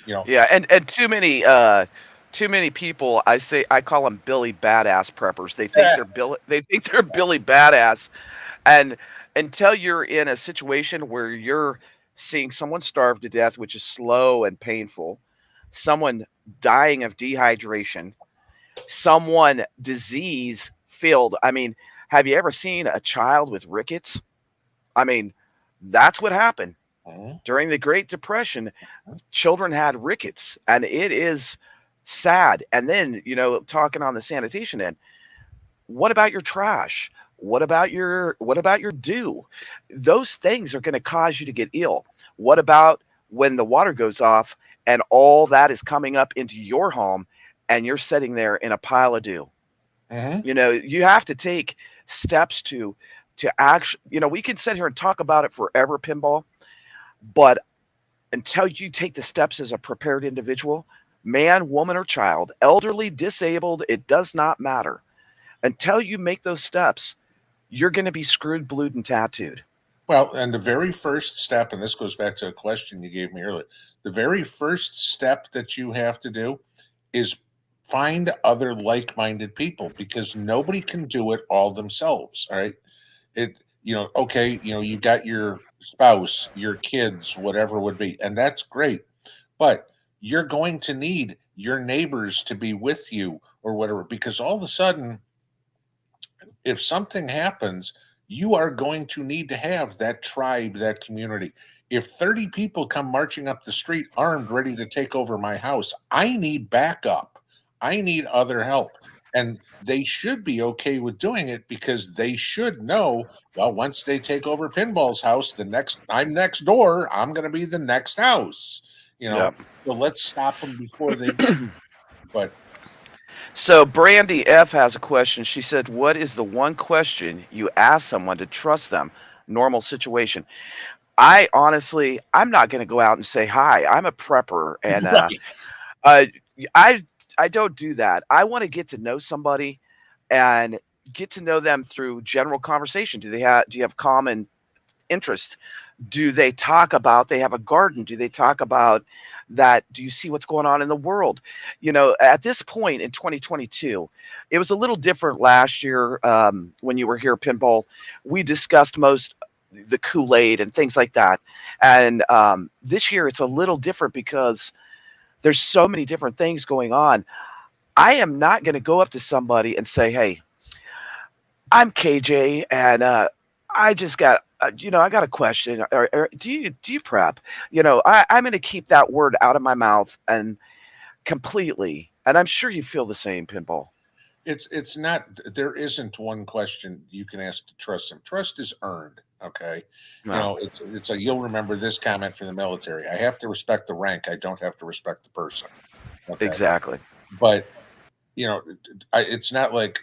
You know, Yeah, and too many people, I call them Billy Badass preppers. They think they're Billy Badass, and until you're in a situation where you're seeing someone starve to death, which is slow and painful, someone dying of dehydration, someone disease filled. I mean, have you ever seen a child with rickets? I mean, that's what happened mhm, during the Great Depression. Children had rickets, and it is sad. And then, talking on the sanitation end, what about your trash? What about your dew? Those things are going to cause you to get ill. What about when the water goes off and all that is coming up into your home, and you're sitting there in a pile of dew? mhm. You have to take steps to actually, we can sit here and talk about it forever, pinball, but until you take the steps as a prepared individual, man, woman, or child, elderly, disabled, it does not matter. Until you make those steps, you're going to be screwed, blued, and tattooed. Well, and the very first step, and this goes back to a question you gave me earlier, the very first step that you have to do is find other like-minded people, because nobody can do it all themselves. All right. Okay, you got your spouse, your kids, whatever it would be, and that's great. But you're going to need your neighbors to be with you or whatever, because all of a sudden, if something happens, you are going to need to have that tribe, that community. If 30 people come marching up the street armed, ready to take over my house, I need backup. I need other help. And they should be okay with doing it because they should know, well, once they take over Pinball's house, I'm next door, I'm going to be the next house. You know, Yep. so let's stop them before they get. But So Brandy F has a question. She said, "What is the one question you ask someone to trust them? Normal situation." I honestly, I'm not going to go out and say, "Hi, I'm a prepper," and right, uh, I I don't do that. I want to get to know somebody and get to know them through general conversation. Do you have common interest? Do they talk about they have a garden? Do they talk about that? Do you see what's going on in the world? At this point in 2022, it was a little different last year when you were here, Pinball. We discussed most the Kool-Aid and things like that. And this year it's a little different because there's so many different things going on. I am not going to go up to somebody and say, "Hey, I'm KJ, and I just got, I got a question. Or do you prep?" I'm going to keep that word out of my mouth and completely. And I'm sure you feel the same, Pinball. it's not. There isn't one question you can ask to trust them. Trust is earned. Okay, No, it's a you'll remember this comment from the military. I have to respect the rank. I don't have to respect the person. Okay, exactly. but it's not like,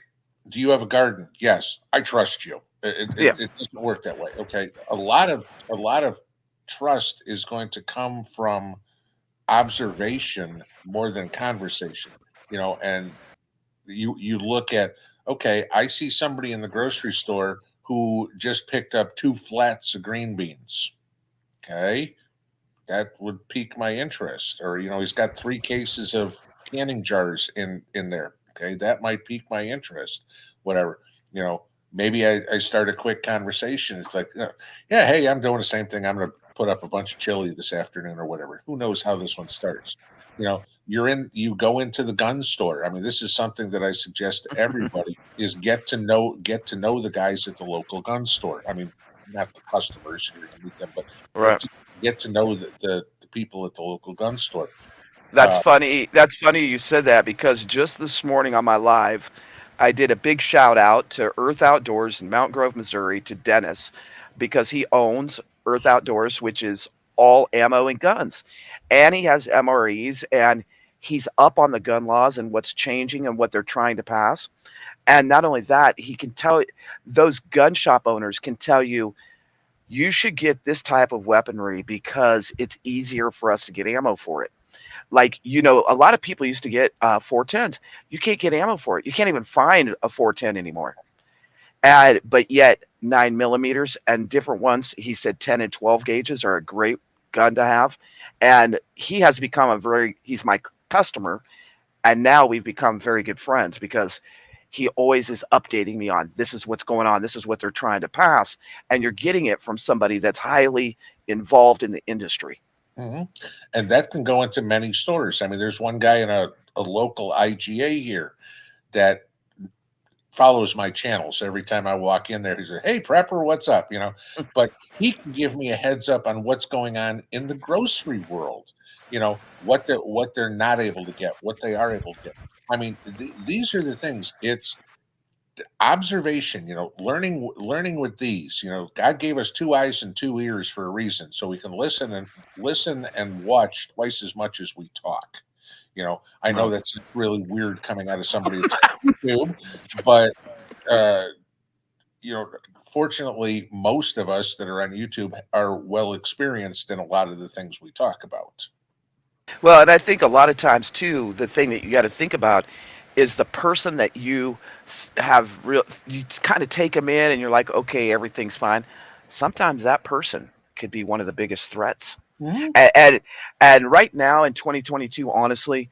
do you have a garden? Yes, I trust you. Yeah, It doesn't work that way. Okay, a lot of trust is going to come from observation more than conversation. And you look at, okay, I see somebody in the grocery store who just picked up 2 flats of green beans. Okay, that would pique my interest. Or he's got 3 cases of canning jars in there. Okay, that might pique my interest. Whatever. Maybe I start a quick conversation. It's like, yeah, hey, I'm doing the same thing. I'm going to put up a bunch of chili this afternoon or whatever. Who knows how this one starts? You go into the gun store. I mean, this is something that I suggest to everybody is get to know the guys at the local gun store. I mean, not the customers, you're going to meet them, but get right. to get to know the people at the local gun store. That's Uh, funny. That's funny you said that because just this morning on my live, I did a big shout out to Earth Outdoors in Mount Grove, Missouri, to Dennis because he owns Earth Outdoors, which is all ammo and guns. And he has MREs and he's up on the gun laws and what's changing and what they're trying to pass. And not only that, he can tell those gun shop owners can tell you you should get this type of weaponry because it's easier for us to get ammo for it. Like, a lot of people used to get 410s. You can't get ammo for it. You can't even find a 410 anymore. But yet 9 millimeters and different ones, he said 10 and 12 gauges are a great gun to have. And he has become he's my customer. And now we've become very good friends because he always is updating me on this is what's going on. This is what they're trying to pass. And you're getting it from somebody that's highly involved in the industry. mhm. And that can go into many stores. I mean, there's one guy in a local IGA here that follows my channel. So every time I walk in there, he says, "Hey, prepper, what's up?" But he can give me a heads up on what's going on in the grocery world. What they're not able to get, what they are able to get. I mean, these are the things. It's observation. Learning with these. God gave us 2 eyes and 2 ears for a reason, so we can listen and watch twice as much as we talk. I know Well, that's really weird coming out of somebody that's on YouTube, but uh, you know, fortunately, most of us that are on YouTube are well experienced in a lot of the things we talk about. Well, and I think a lot of times too, the thing that you got to think about is the person that you have real. You kind of take them in, and you're like, okay, everything's fine. Sometimes that person could be one of the biggest threats. Mhm. And right now in 2022, honestly,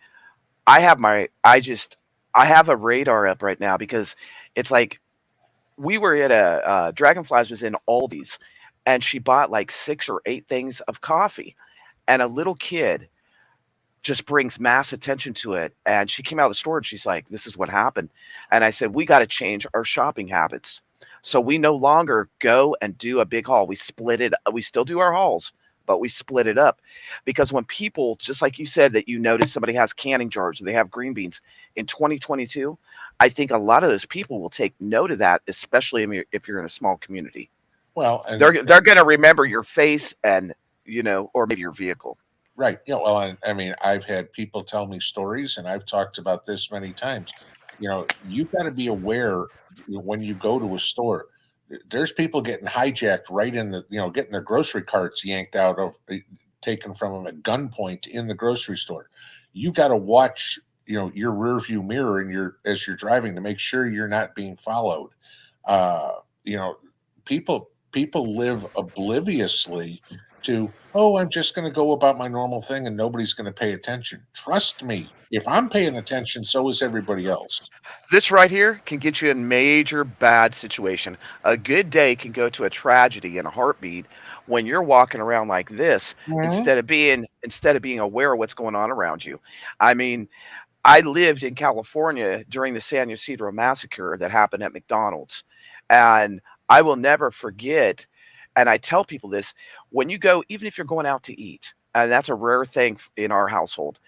I have I have a radar up right now because it's like we were at Dragonflies was in Aldi's, and she bought like 6 or 8 things of coffee, and a little kid just brings mass attention to it. And she came out of the store and she's like, "This is what happened." And I said, "We got to change our shopping habits." So we no longer go and do a big haul. We split it. We still do our hauls, but we split it up because when people, just like you said, that you notice somebody has canning jars or they have green beans in 2022, I think a lot of those people will take note of that, especially if you're in a small community. Well, and They're going to remember your face and or maybe your vehicle. right. Yeah. Well, I mean, I've had people tell me stories, and I've talked about this many times. You've got to be aware when you go to a store. There's people getting hijacked right in getting their grocery carts yanked out of, taken from them at gunpoint in the grocery store. You got to watch, your rear view mirror and as you're driving to make sure you're not being followed. Uh, you know, people live obliviously to, oh, I'm just going to go about my normal thing and nobody's going to pay attention. Trust me, if I'm paying attention, so is everybody else. This right here can get you in major bad situation. A good day can go to a tragedy in a heartbeat when you're walking around like this Mhm. instead of being aware of what's going on around you. I mean, I lived in California during the San Ysidro massacre that happened at McDonald's. And I will never forget, and I tell people this, when you go, even if you're going out to eat, and that's a rare thing in our household,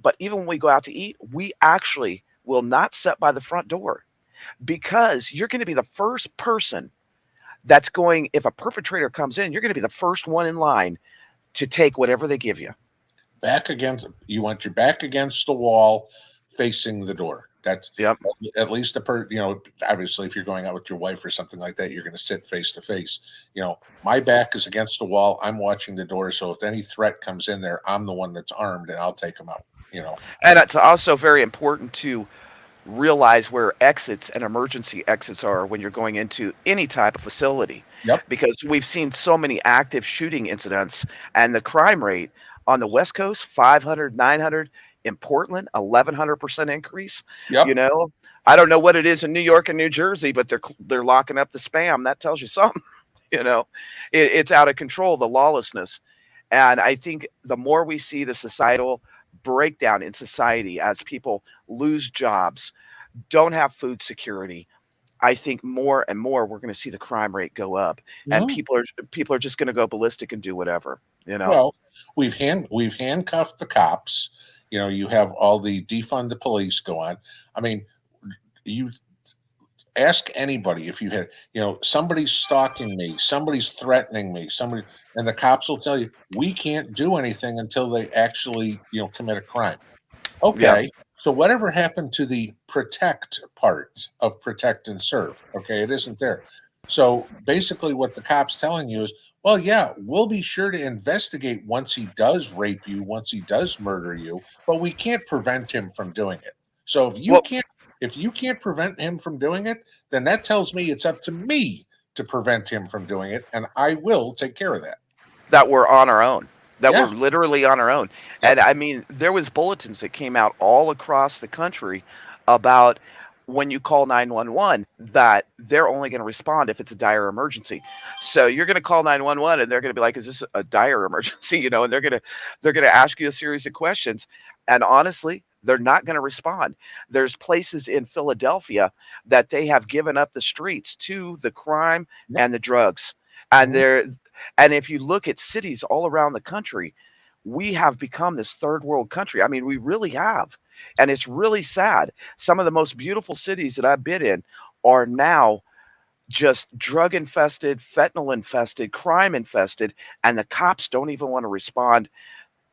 but even when we go out to eat, we actually will not sit by the front door because you're going to be the first person that's going, if a perpetrator comes in, you're going to be the first one in line to take whatever they give you. You want your back against the wall facing the door. That's Yep. at least obviously if you're going out with your wife or something like that, you're going to sit face to face. My back is against the wall. I'm watching the door. So if any threat comes in there, I'm the one that's armed and I'll take them out. And it's also very important to realize where exits and emergency exits are when you're going into any type of facility Yep. because we've seen so many active shooting incidents and the crime rate on the west coast 500, 900, in Portland 1100% increase. Yep. you know I don't know what it is in New York and New Jersey, but they're locking up the spam. That tells you something. you know it's out of control, the lawlessness. And I think the more we see the societal breakdown in society as people lose jobs, don't have food security, I think more and more we're going to see the crime rate go up, and Mhm. people are just going to go ballistic and do whatever. Well, we've handcuffed the cops. You have all the defund the police go on. I mean, you ask anybody if you had, somebody's stalking me, somebody's threatening me, and the cops will tell you, we can't do anything until they actually, commit a crime. Yeah. Okay. So whatever happened to the protect part of protect and serve? Okay, it isn't there. So basically what the cop's telling you is, well, yeah, we'll be sure to investigate once he does rape you, once he does murder you, but we can't prevent him from doing it. So Well, if you can't prevent him from doing it, then that tells me it's up to me to prevent him from doing it, and I will take care of that. that we're on our own, that we're Yeah. literally on our own. And Yep. I mean, there was bulletins that came out all across the country about when you call 911 that they're only going to respond if it's a dire emergency. So you're going to call 911 and they're going to be like, is this a dire emergency? And they're going to ask you a series of questions, and honestly, they're not going to respond. There's places in Philadelphia that they have given up the streets to the crime Yep. and the drugs. And Mhm. they're and if you look at cities all around the country, we have become this third world country. I mean, we really have. And it's really sad. Some of the most beautiful cities that I've been in are now just drug infested, fentanyl infested, crime infested, and the cops don't even want to respond.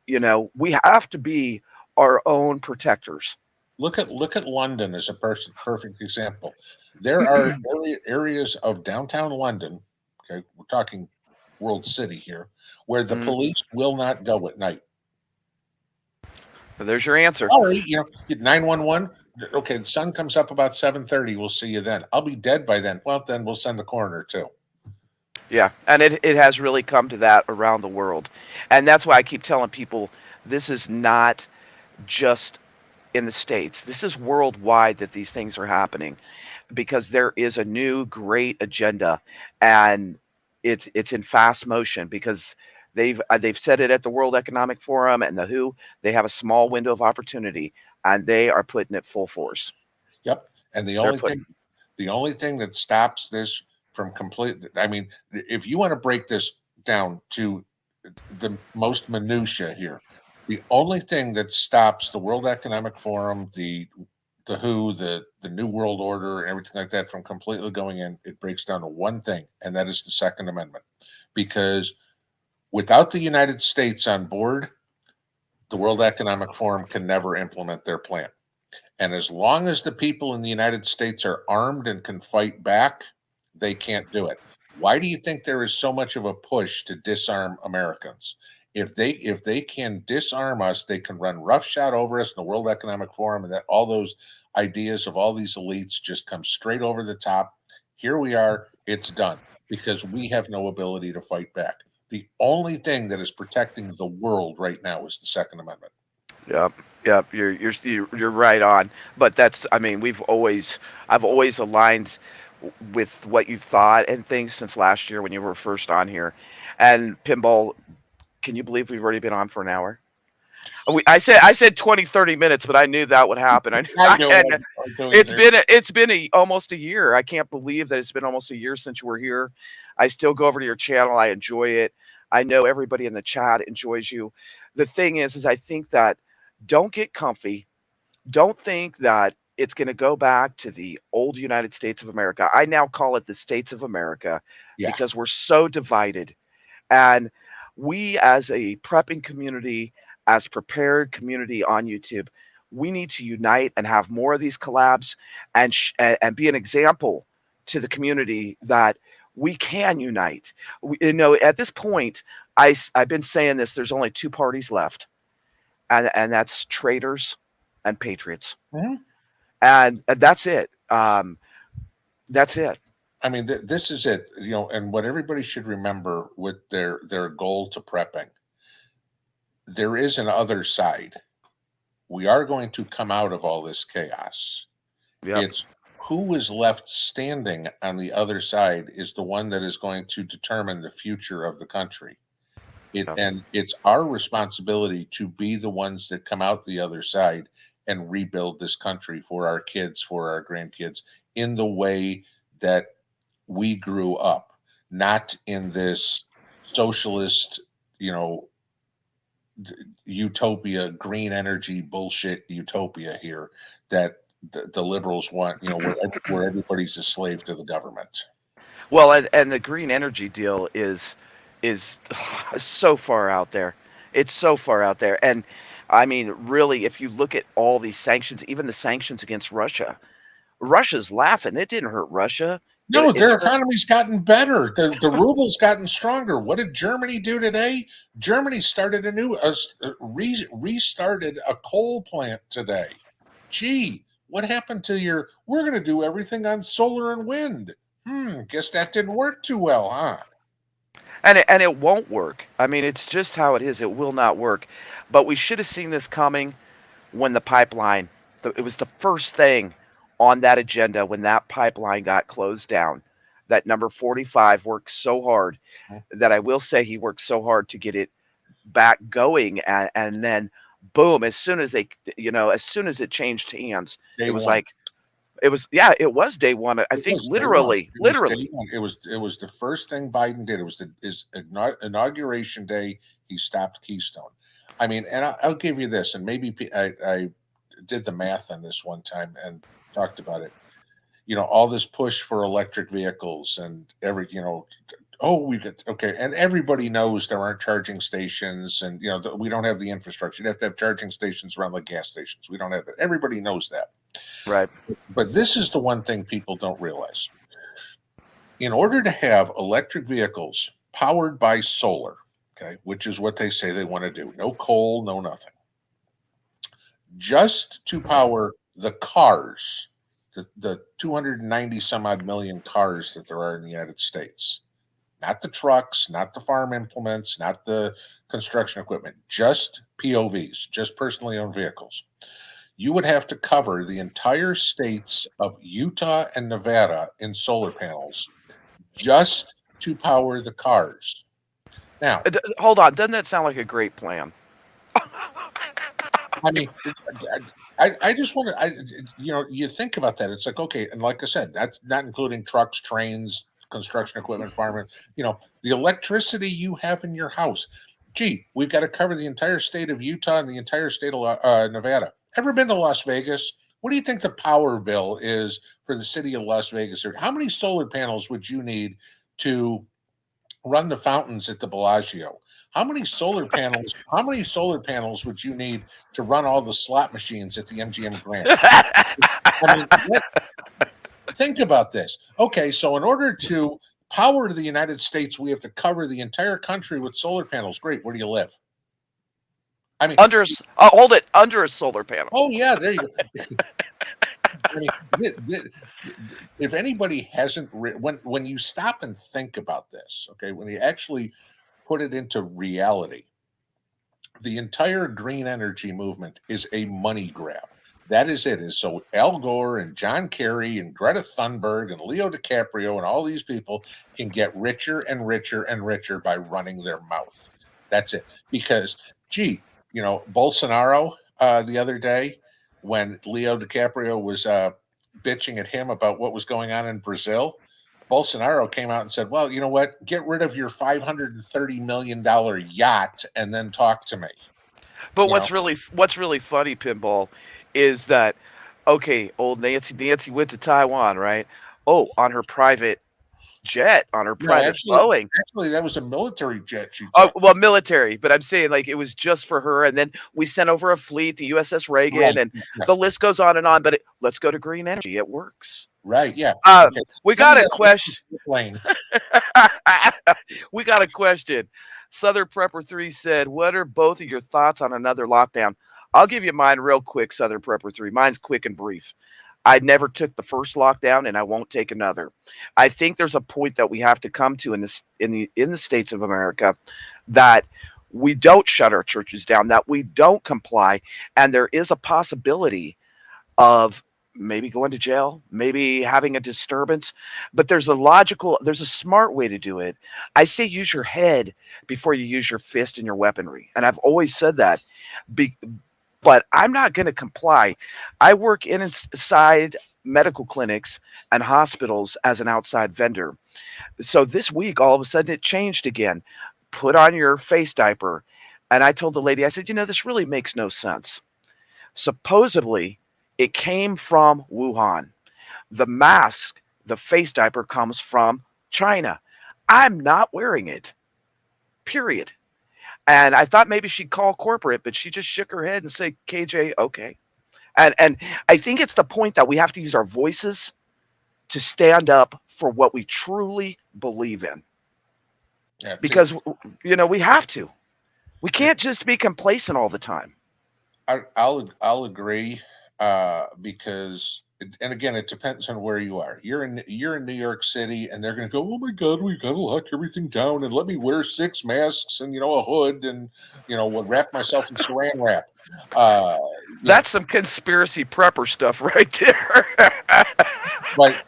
We have to be our own protectors. Look at London as a perfect example. There are areas of downtown London, okay, we're talking world city here, where the Mhm. police will not go at night. There's your answer. Sorry, 911. Okay, the sun comes up about 7:30. We'll see you then. I'll be dead by then. Well, then we'll send the coroner too. Yeah, and it has really come to that around the world. And that's why I keep telling people this is not just in the States. This is worldwide that these things are happening because there is a new great agenda, and it's in fast motion because they've said it at the World Economic Forum and the WHO. They have a small window of opportunity, and they are putting it full force. Yep. And the They're only putting thing the only thing that stops this from complete. I mean, if you want to break this down to the most minutia here, the only thing that stops the World Economic Forum, the WHO, the New World Order, and everything like that from completely going in, it breaks down to one thing, and that is the Second Amendment. Because without the United States on board, the World Economic Forum can never implement their plan. And as long as the people in the United States are armed and can fight back, they can't do it. Why do you think there is so much of a push to disarm Americans? If they can disarm us, they can run roughshod over us in the World Economic Forum, and that all those ideas of all these elites just come straight over the top. Here we are, it's done because we have no ability to fight back. The only thing that is protecting the world right now is the Second Amendment. Yep, yep. You're right on. But that's, I mean, I've always aligned with what you thought and things since last year when you were first on here. And Pinball, can you believe we've already been on for an hour? I said 20, 30 minutes, but I knew that would happen. I knew I I know had. it. I'm doing it. It's been almost a year. I can't believe that it's been almost a year since you were here. I still go over to your channel. I enjoy it. I know everybody in the chat enjoys you. The thing is I think that don't get comfy. Don't think that it's going to go back to the old United States of America. I now call it the States of America Yeah. because we're so divided. And we, as a prepping community, as prepared community on YouTube, we need to unite and have more of these collabs and be an example to the community that we can unite. At this point, I've been saying this. There's only two parties left, and that's traitors and patriots, Mhm. and that's it. That's it. I mean, this is it, and what everybody should remember with their goal to prepping, there is an other side. We are going to come out of all this chaos. Yep. It's who is left standing on the other side is the one that is going to determine the future of the country. Yep. And it's our responsibility to be the ones that come out the other side and rebuild this country for our kids, for our grandkids, in the way that we grew up, not in this socialist, you know, utopia, green energy bullshit utopia here that the liberals want, where everybody's a slave to the government. Well, and the green energy deal is so far out there. It's so far out there. And I mean, really, if you look at all these sanctions, even the sanctions against Russia, Russia's laughing. It didn't hurt Russia. No, It's their hurt. economy's gotten better. The ruble's gotten stronger. What did Germany do today? Germany started restarted a coal plant today. Gee, what happened to your? We're going to do everything on solar and wind. Guess that didn't work too well, huh? And it won't work. I mean, it's just how it is. It will not work. But we should have seen this coming when the pipeline. It was the first thing on that agenda when that pipeline got closed down. That number 45 worked so hard that I will say he worked so hard to get it back going, and then boom, as soon as it changed hands, Day it was one. like it was day one. I It think was day one. literally, It was day literally. one. It was the first thing Biden did. It was his inauguration day. He stopped Keystone. I mean, and I'll give you this, and maybe I did the math on this one time and talked about it. All this push for electric vehicles and oh, we get okay, and everybody knows there aren't charging stations, and we don't have the infrastructure. You have to have charging stations around like gas stations. We don't have it. Everybody knows that. Right. But this is the one thing people don't realize. In order to have electric vehicles powered by solar, okay, which is what they say they want to do, no coal, no nothing, just to power the cars, the 290 some odd million cars that there are in the United States, not the trucks, not the farm implements, not the construction equipment, just POVs, just personally owned vehicles. You would have to cover the entire states of Utah and Nevada in solar panels just to power the cars. Now, Hold on, doesn't that sound like a great plan? I mean, I just want to, you think about that. It's like, okay, and like I said, that's not including trucks, trains, construction equipment, farming, the electricity you have in your house. Gee, we've got to cover the entire state of Utah and the entire state of Nevada. Ever been to Las Vegas? What do you think the power bill is for the city of Las Vegas? Or how many solar panels would you need to run the fountains at the Bellagio? How many solar panels? How many solar panels would you need to run all the slot machines at the MGM Grand? I mean, think about this. Okay, so in order to power the United States, we have to cover the entire country with solar panels. Great. Where do you live? I mean, hold it, under a solar panel. oh yeah, there you go. I mean, if anybody hasn't, when you stop and think about this, okay, when you actually put it into reality, the entire green energy movement is a money grab. That is it. Is so Al Gore and John Kerry and Greta Thunberg and Leo DiCaprio and all these people can get richer and richer and richer by running their mouth. That's it. Because, gee, Bolsonaro the other day, when Leo DiCaprio was bitching at him about what was going on in Brazil, Bolsonaro came out and said, well, you know what? Get rid of your $530 million yacht and then talk to me. But what's really funny, Pinball, is that okay, old Nancy went to Taiwan, right? Oh, on her private jet, on her private Boeing. Actually, that was a military jet she took. Oh, well, military, but I'm saying like it was just for her, and then we sent over a fleet, the USS Reagan, Right. and the list goes on and on. But let's go to green energy; it works. Right? Yeah. Okay. We got a question. We got a question. Southern Prepper 3 said, what are both of your thoughts on another lockdown? I'll give you mine real quick, Southern Prepper 3. Mine's quick and brief. I never took the first lockdown and I won't take another. I think there's a point that we have to come to in the states of America that we don't shut our churches down, that we don't comply, and there is a possibility of maybe going to jail, maybe having a disturbance, but there's a smart way to do it. I say use your head before you use your fist and your weaponry. And I've always said that. But I'm not going to comply. I work inside medical clinics and hospitals as an outside vendor. So this week, all of a sudden, it changed again. Put on your face diaper. And I told the lady, I said, this really makes no sense. Supposedly, it came from Wuhan. The mask, the face diaper comes from China. I'm not wearing it. Period. And I thought maybe she'd call corporate, but she just shook her head and said, KJ, okay. And I think it's the point that we have to use our voices to stand up for what we truly believe in. Yeah, because, we have to. We can't just be complacent all the time. I'll agree. Because, and again, it depends on where you are. You're in New York City, and they're going to go, oh my God, we got to lock everything down, and let me wear 6 masks and a hood, and wrap myself in Saran wrap. That's some conspiracy prepper stuff right there. but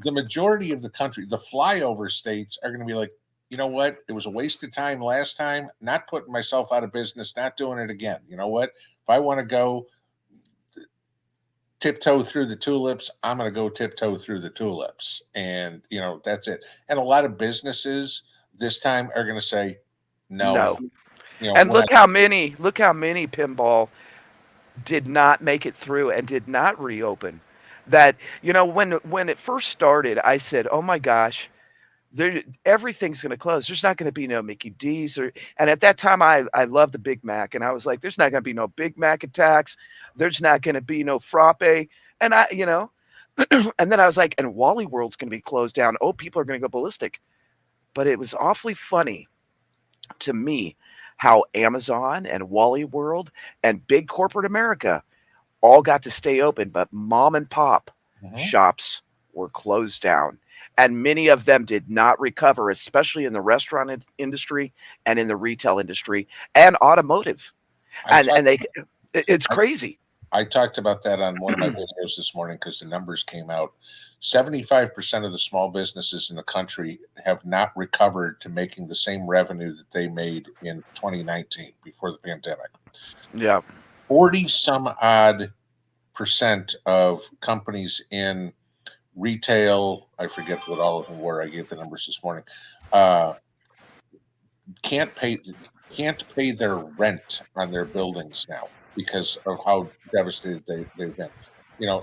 the majority of the country, the flyover states, are going to be like, you know what? It was a waste of time last time. Not putting myself out of business. Not doing it again. You know what? If I want to go tiptoe through the tulips, I'm going to go tiptoe through the tulips. And, that's it. And a lot of businesses this time are going to say, no. And look how many Pinball did not make it through and did not reopen. That, when it first started, I said, oh my gosh, everything's going to close. There's not going to be no Mickey D's. And at that time, I loved the Big Mac. And I was like, there's not going to be no Big Mac attacks. There's not going to be no frappe. And and then I was like, and Wally World's going to be closed down. Oh, people are going to go ballistic. But it was awfully funny to me how Amazon and Wally World and big corporate America all got to stay open, but mom and pop shops were closed down. And many of them did not recover, especially in the restaurant industry and in the retail industry and automotive. It's crazy. I talked about that on one of my videos this morning because the numbers came out. 75% of the small businesses in the country have not recovered to making the same revenue that they made in 2019 before the pandemic. Yeah. 40 some odd % of companies in retail, I forget what all of them were. I gave the numbers this morning. Uh, can't pay can't pay their rent on their buildings now because of how devastated they've been.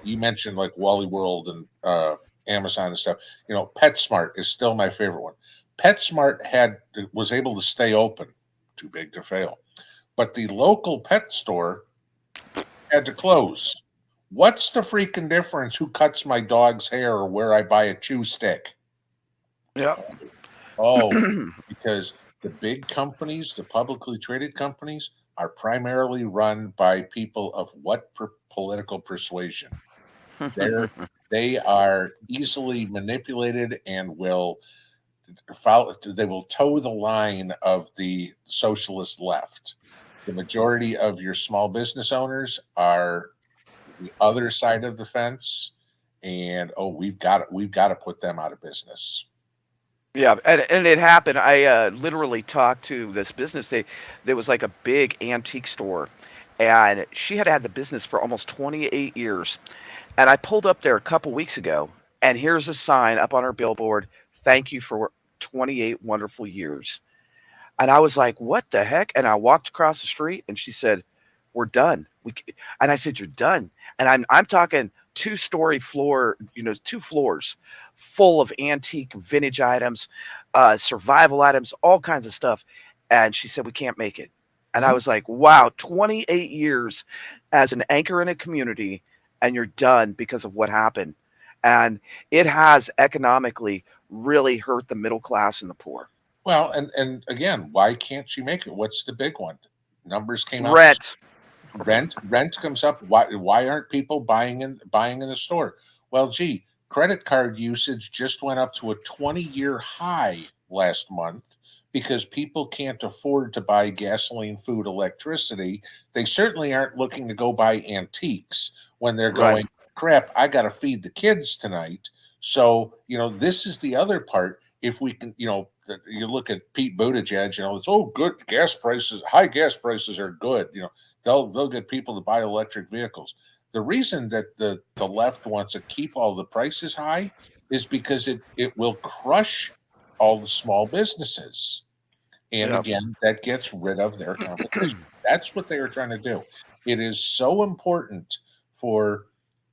You mentioned like Wally World and Amazon and stuff. PetSmart is still my favorite one. PetSmart was able to stay open, too big to fail, but the local pet store had to close. What's the freaking difference? Who cuts my dog's hair or where I buy a chew stick? Yep. Oh, because the big companies, the publicly traded companies, are primarily run by people of what political persuasion? They're they are easily manipulated and will follow. They will toe the line of the socialist left. The majority of your small business owners are the other side of the fence, and we've got to put them out of business. Yeah, and it happened. I literally talked to this business. There was like a big antique store, and she had had the business for almost 28 years. And I pulled up there a couple weeks ago, and here's a sign up on her billboard: "Thank you for 28 wonderful years." And I was like, "What the heck?" And I walked across the street, and she said, "We're done." And I said, "You're done?" And I'm talking two-story floor, 2 floors full of antique vintage items, survival items, all kinds of stuff. And she said, "We can't make it." And I Mhm. was like, "Wow, 28 years as an anchor in a community, and you're done because of what happened." And it has economically really hurt the middle class and the poor. Well, and again, why can't you make it? What's the big one? Numbers came out this Rent. rent comes up. Why aren't people buying in the store? Well, gee, credit card usage just went up to a 20-year high last month because people can't afford to buy gasoline, food, electricity. They certainly aren't looking to go buy antiques when they're Right. going, crap, I got to feed the kids tonight. So, this is the other part. If we can, you look at Pete Buttigieg, it's, oh, good gas prices, high gas prices are good. They'll get people to buy electric vehicles. The reason that the left wants to keep all the prices high is because it will crush all the small businesses. And Yep. again, that gets rid of their competition. That's what they are trying to do. It is so important for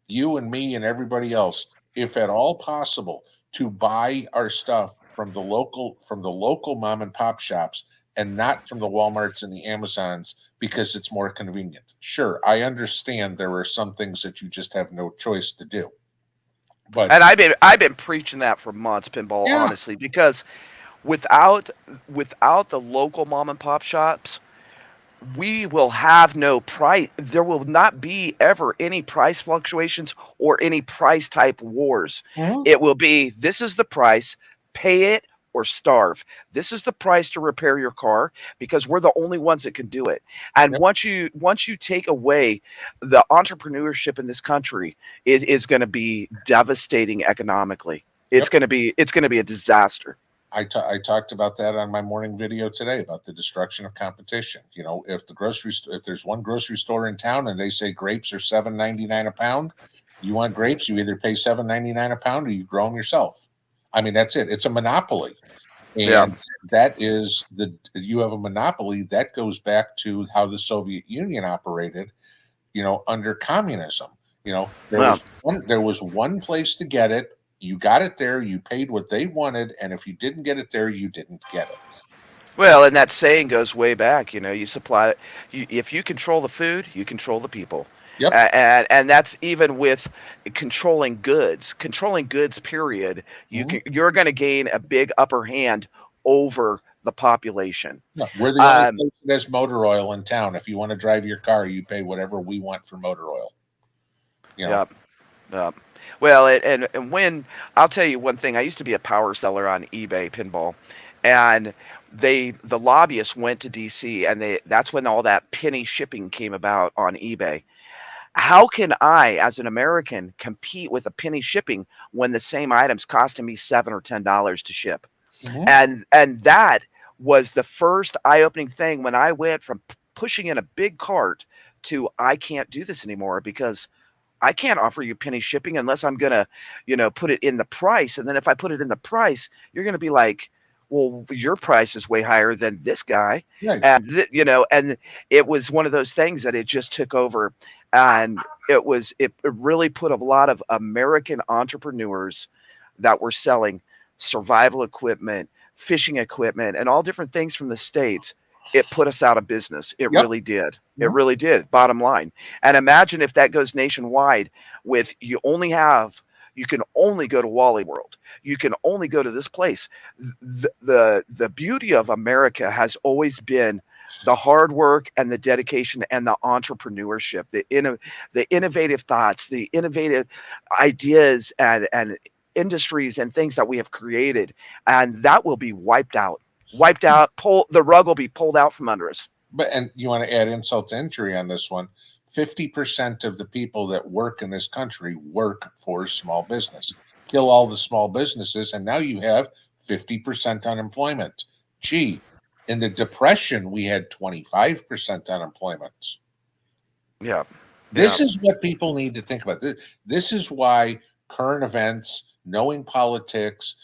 you and me and everybody else, if at all possible, to buy our stuff from the local mom and pop shops and not from the Walmarts and the Amazons because it's more convenient. Sure, I understand there are some things that you just have no choice to do. But And I've been preaching that for months, Pinball, yeah, honestly, because without without the local mom and pop shops, we will have no price. There will not be ever any price fluctuations or any price type wars. mhm, It will be, this is the price, pay it or starve. This is the price to repair your car because we're the only ones that can do it. And yep, once you take away the entrepreneurship in this country, it is going to be devastating economically. It's yep. going to be it's going to be a disaster. I talked about that on my morning video today about the destruction of competition. If there's one grocery store in town and they say grapes are $7.99 a pound, you want grapes, you either pay $7.99 a pound or you grow them yourself. I mean, that's it. It's a monopoly, Yeah. and that is you have a monopoly that goes back to how the Soviet Union operated. Under communism. There Well, was one place to get it. You got it there. You paid what they wanted, and if you didn't get it there, you didn't get it. Well, and that saying goes way back. You supply, if you control the food, you control the people, Yep. and that's even with controlling goods. Controlling goods, period. Mhm. You're going to gain a big upper hand over the population. No, we're the only Um, place that has motor oil in town. If you want to drive your car, you pay whatever we want for motor oil. You know. yeah, yeah. Well, and when I'll tell you one thing, I used to be a power seller on eBay pinball, and the lobbyists went to DC, and that's when all that penny shipping came about on eBay. How can I, as an American, compete with a penny shipping when the same item's costing me $7 or $10 to ship? Mhm. And that was the first eye-opening thing when I went from pushing in a big cart to I can't do this anymore because I can't offer you penny shipping unless I'm gonna, put it in the price. And then if I put it in the price, you're gonna be like, well, your price is way higher than this guy. Right. And it was one of those things that it just took over, and it really put a lot of American entrepreneurs that were selling survival equipment, fishing equipment, and all different things from the States. It put us out of business. It Yep. really did. It Mhm. really did. Bottom line. And imagine if that goes nationwide with you can only go to Wally World. You can only go to this place. The beauty of America has always been the hard work and the dedication and the entrepreneurship, the innovative thoughts, the innovative ideas and industries and things that we have created, and that will be wiped out. Wiped out. The rug will be pulled out from under us. But and you want to add insult to injury on this one. 50% of the people that work in this country work for small business. Kill all the small businesses, and now you have 50% unemployment. Gee, in the Depression, we had 25% unemployment. Yeah. Yeah. This is what people need to think about. This is why current events, knowing politics,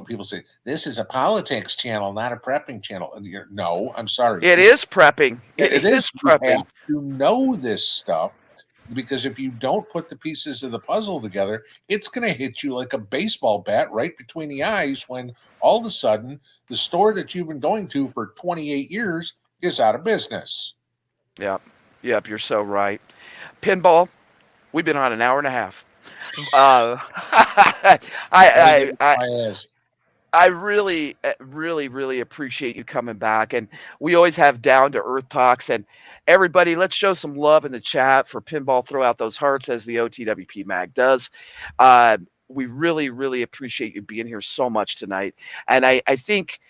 people say this is a politics channel, not a prepping channel. And no, I'm sorry. It is prepping. It It is. is You have prepping. to know this stuff because if you don't put the pieces of the puzzle together, it's going to hit you like a baseball bat right between the eyes when all of a sudden the store that you've been going to for 28 years is out of business. Yep. Yep. You're so right. Pinball. We've been on an hour and a half. I, I I, get I, my ass. I really, really, really appreciate you coming back. And we always have down to earth talks. And everybody, let's show some love in the chat for Pinball. Throw out those hearts as the OTWP mag does. Uh, we really, really appreciate you being here so much tonight. And I think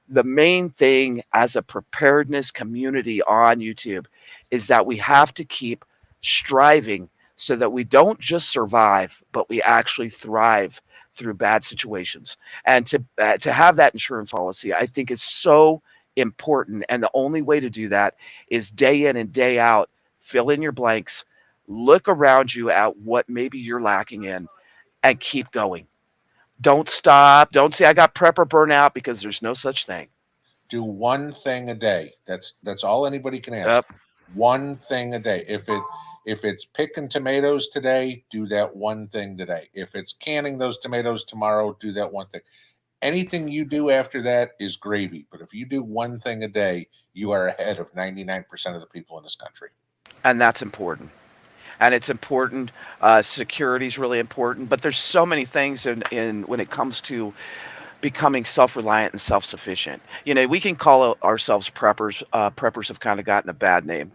the main thing as a preparedness community on YouTube is that we have to keep striving so that we don't just survive, but we actually thrive through bad situations. And to have that insurance policy, I think is so important. And the only way to do that is day in and day out, fill in your blanks, look around you at what maybe you're lacking in, and keep going. Don't stop. Don't say I got prepper burnout, because there's no such thing. Do one thing a day. That's all anybody can ask. Yep. One thing a day. If it's picking tomatoes today, do that one thing today. If it's canning those tomatoes tomorrow, do that one thing. Anything you do after that is gravy. But if you do one thing a day, you are ahead of 99% of the people in this country. And that's important. And it's important. Security is really important. But there's so many things in when it comes to becoming self-reliant and self-sufficient. We can call ourselves preppers. Preppers have kind of gotten a bad name,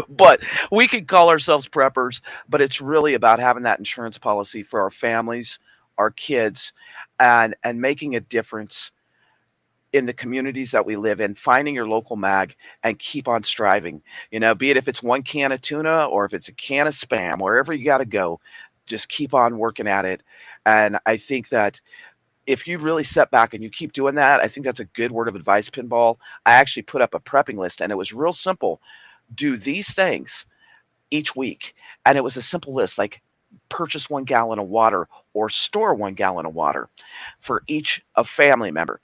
but we can call ourselves preppers. But it's really about having that insurance policy for our families, our kids, and making a difference in the communities that we live in, finding your local mag and keep on striving. Be it if it's one can of tuna or if it's a can of spam, wherever you got to go, just keep on working at it. And I think that if you really set back and you keep doing that, I think that's a good word of advice, Pinball. I actually put up a prepping list, and it was real simple. Do these things each week. And it was a simple list, like purchase 1 gallon of water or store 1 gallon of water for each a family member.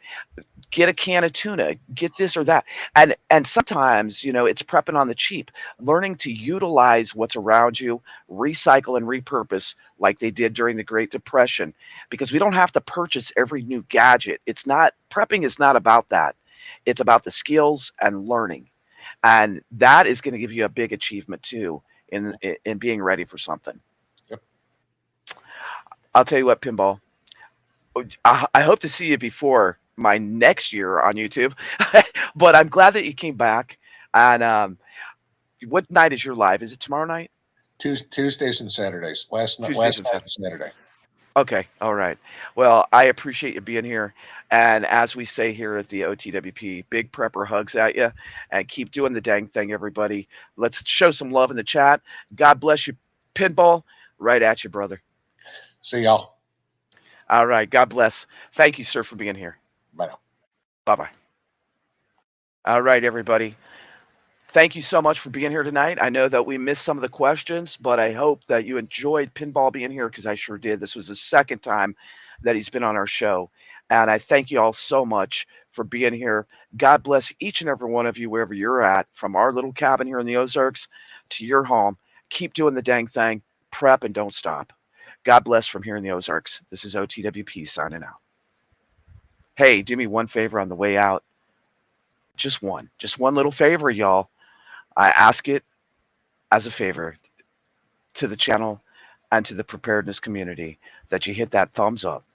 Get a can of tuna, get this or that. And sometimes, it's prepping on the cheap, learning to utilize what's around you, recycle and repurpose like they did during the Great Depression, because we don't have to purchase every new gadget. It's not Prepping is not about that. It's about the skills and learning. And that is going to give you a big achievement too in being ready for something. Yep. I'll tell you what, Pinball. I hope to see you before my next year on YouTube, but I'm glad that you came back. And what night is your live? Is it tomorrow night? Tuesdays and Saturdays. Tuesdays Last and night Saturdays. Saturday. Okay, all right. Well, I appreciate you being here. And as we say here at the OTWP, big prepper hugs at you, and keep doing the dang thing, everybody. Let's show some love in the chat. God bless you, Pinball. Right at you, brother. See y'all. All right. God bless. Thank you, sir, for being here. Bye now. Bye bye. All right, everybody. Thank you so much for being here tonight. I know that we missed some of the questions, but I hope that you enjoyed Pinball being here because I sure did. This was the second time that he's been on our show. And I thank you all so much for being here. God bless each and every one of you wherever you're at, from our little cabin here in the Ozarks to your home. Keep doing the dang thing, prep, and don't stop. God bless from here in the Ozarks. This is OTWP signing out. Hey, do me one favor on the way out. Just one little favor, y'all. I ask it as a favor to the channel and to the preparedness community that you hit that thumbs up,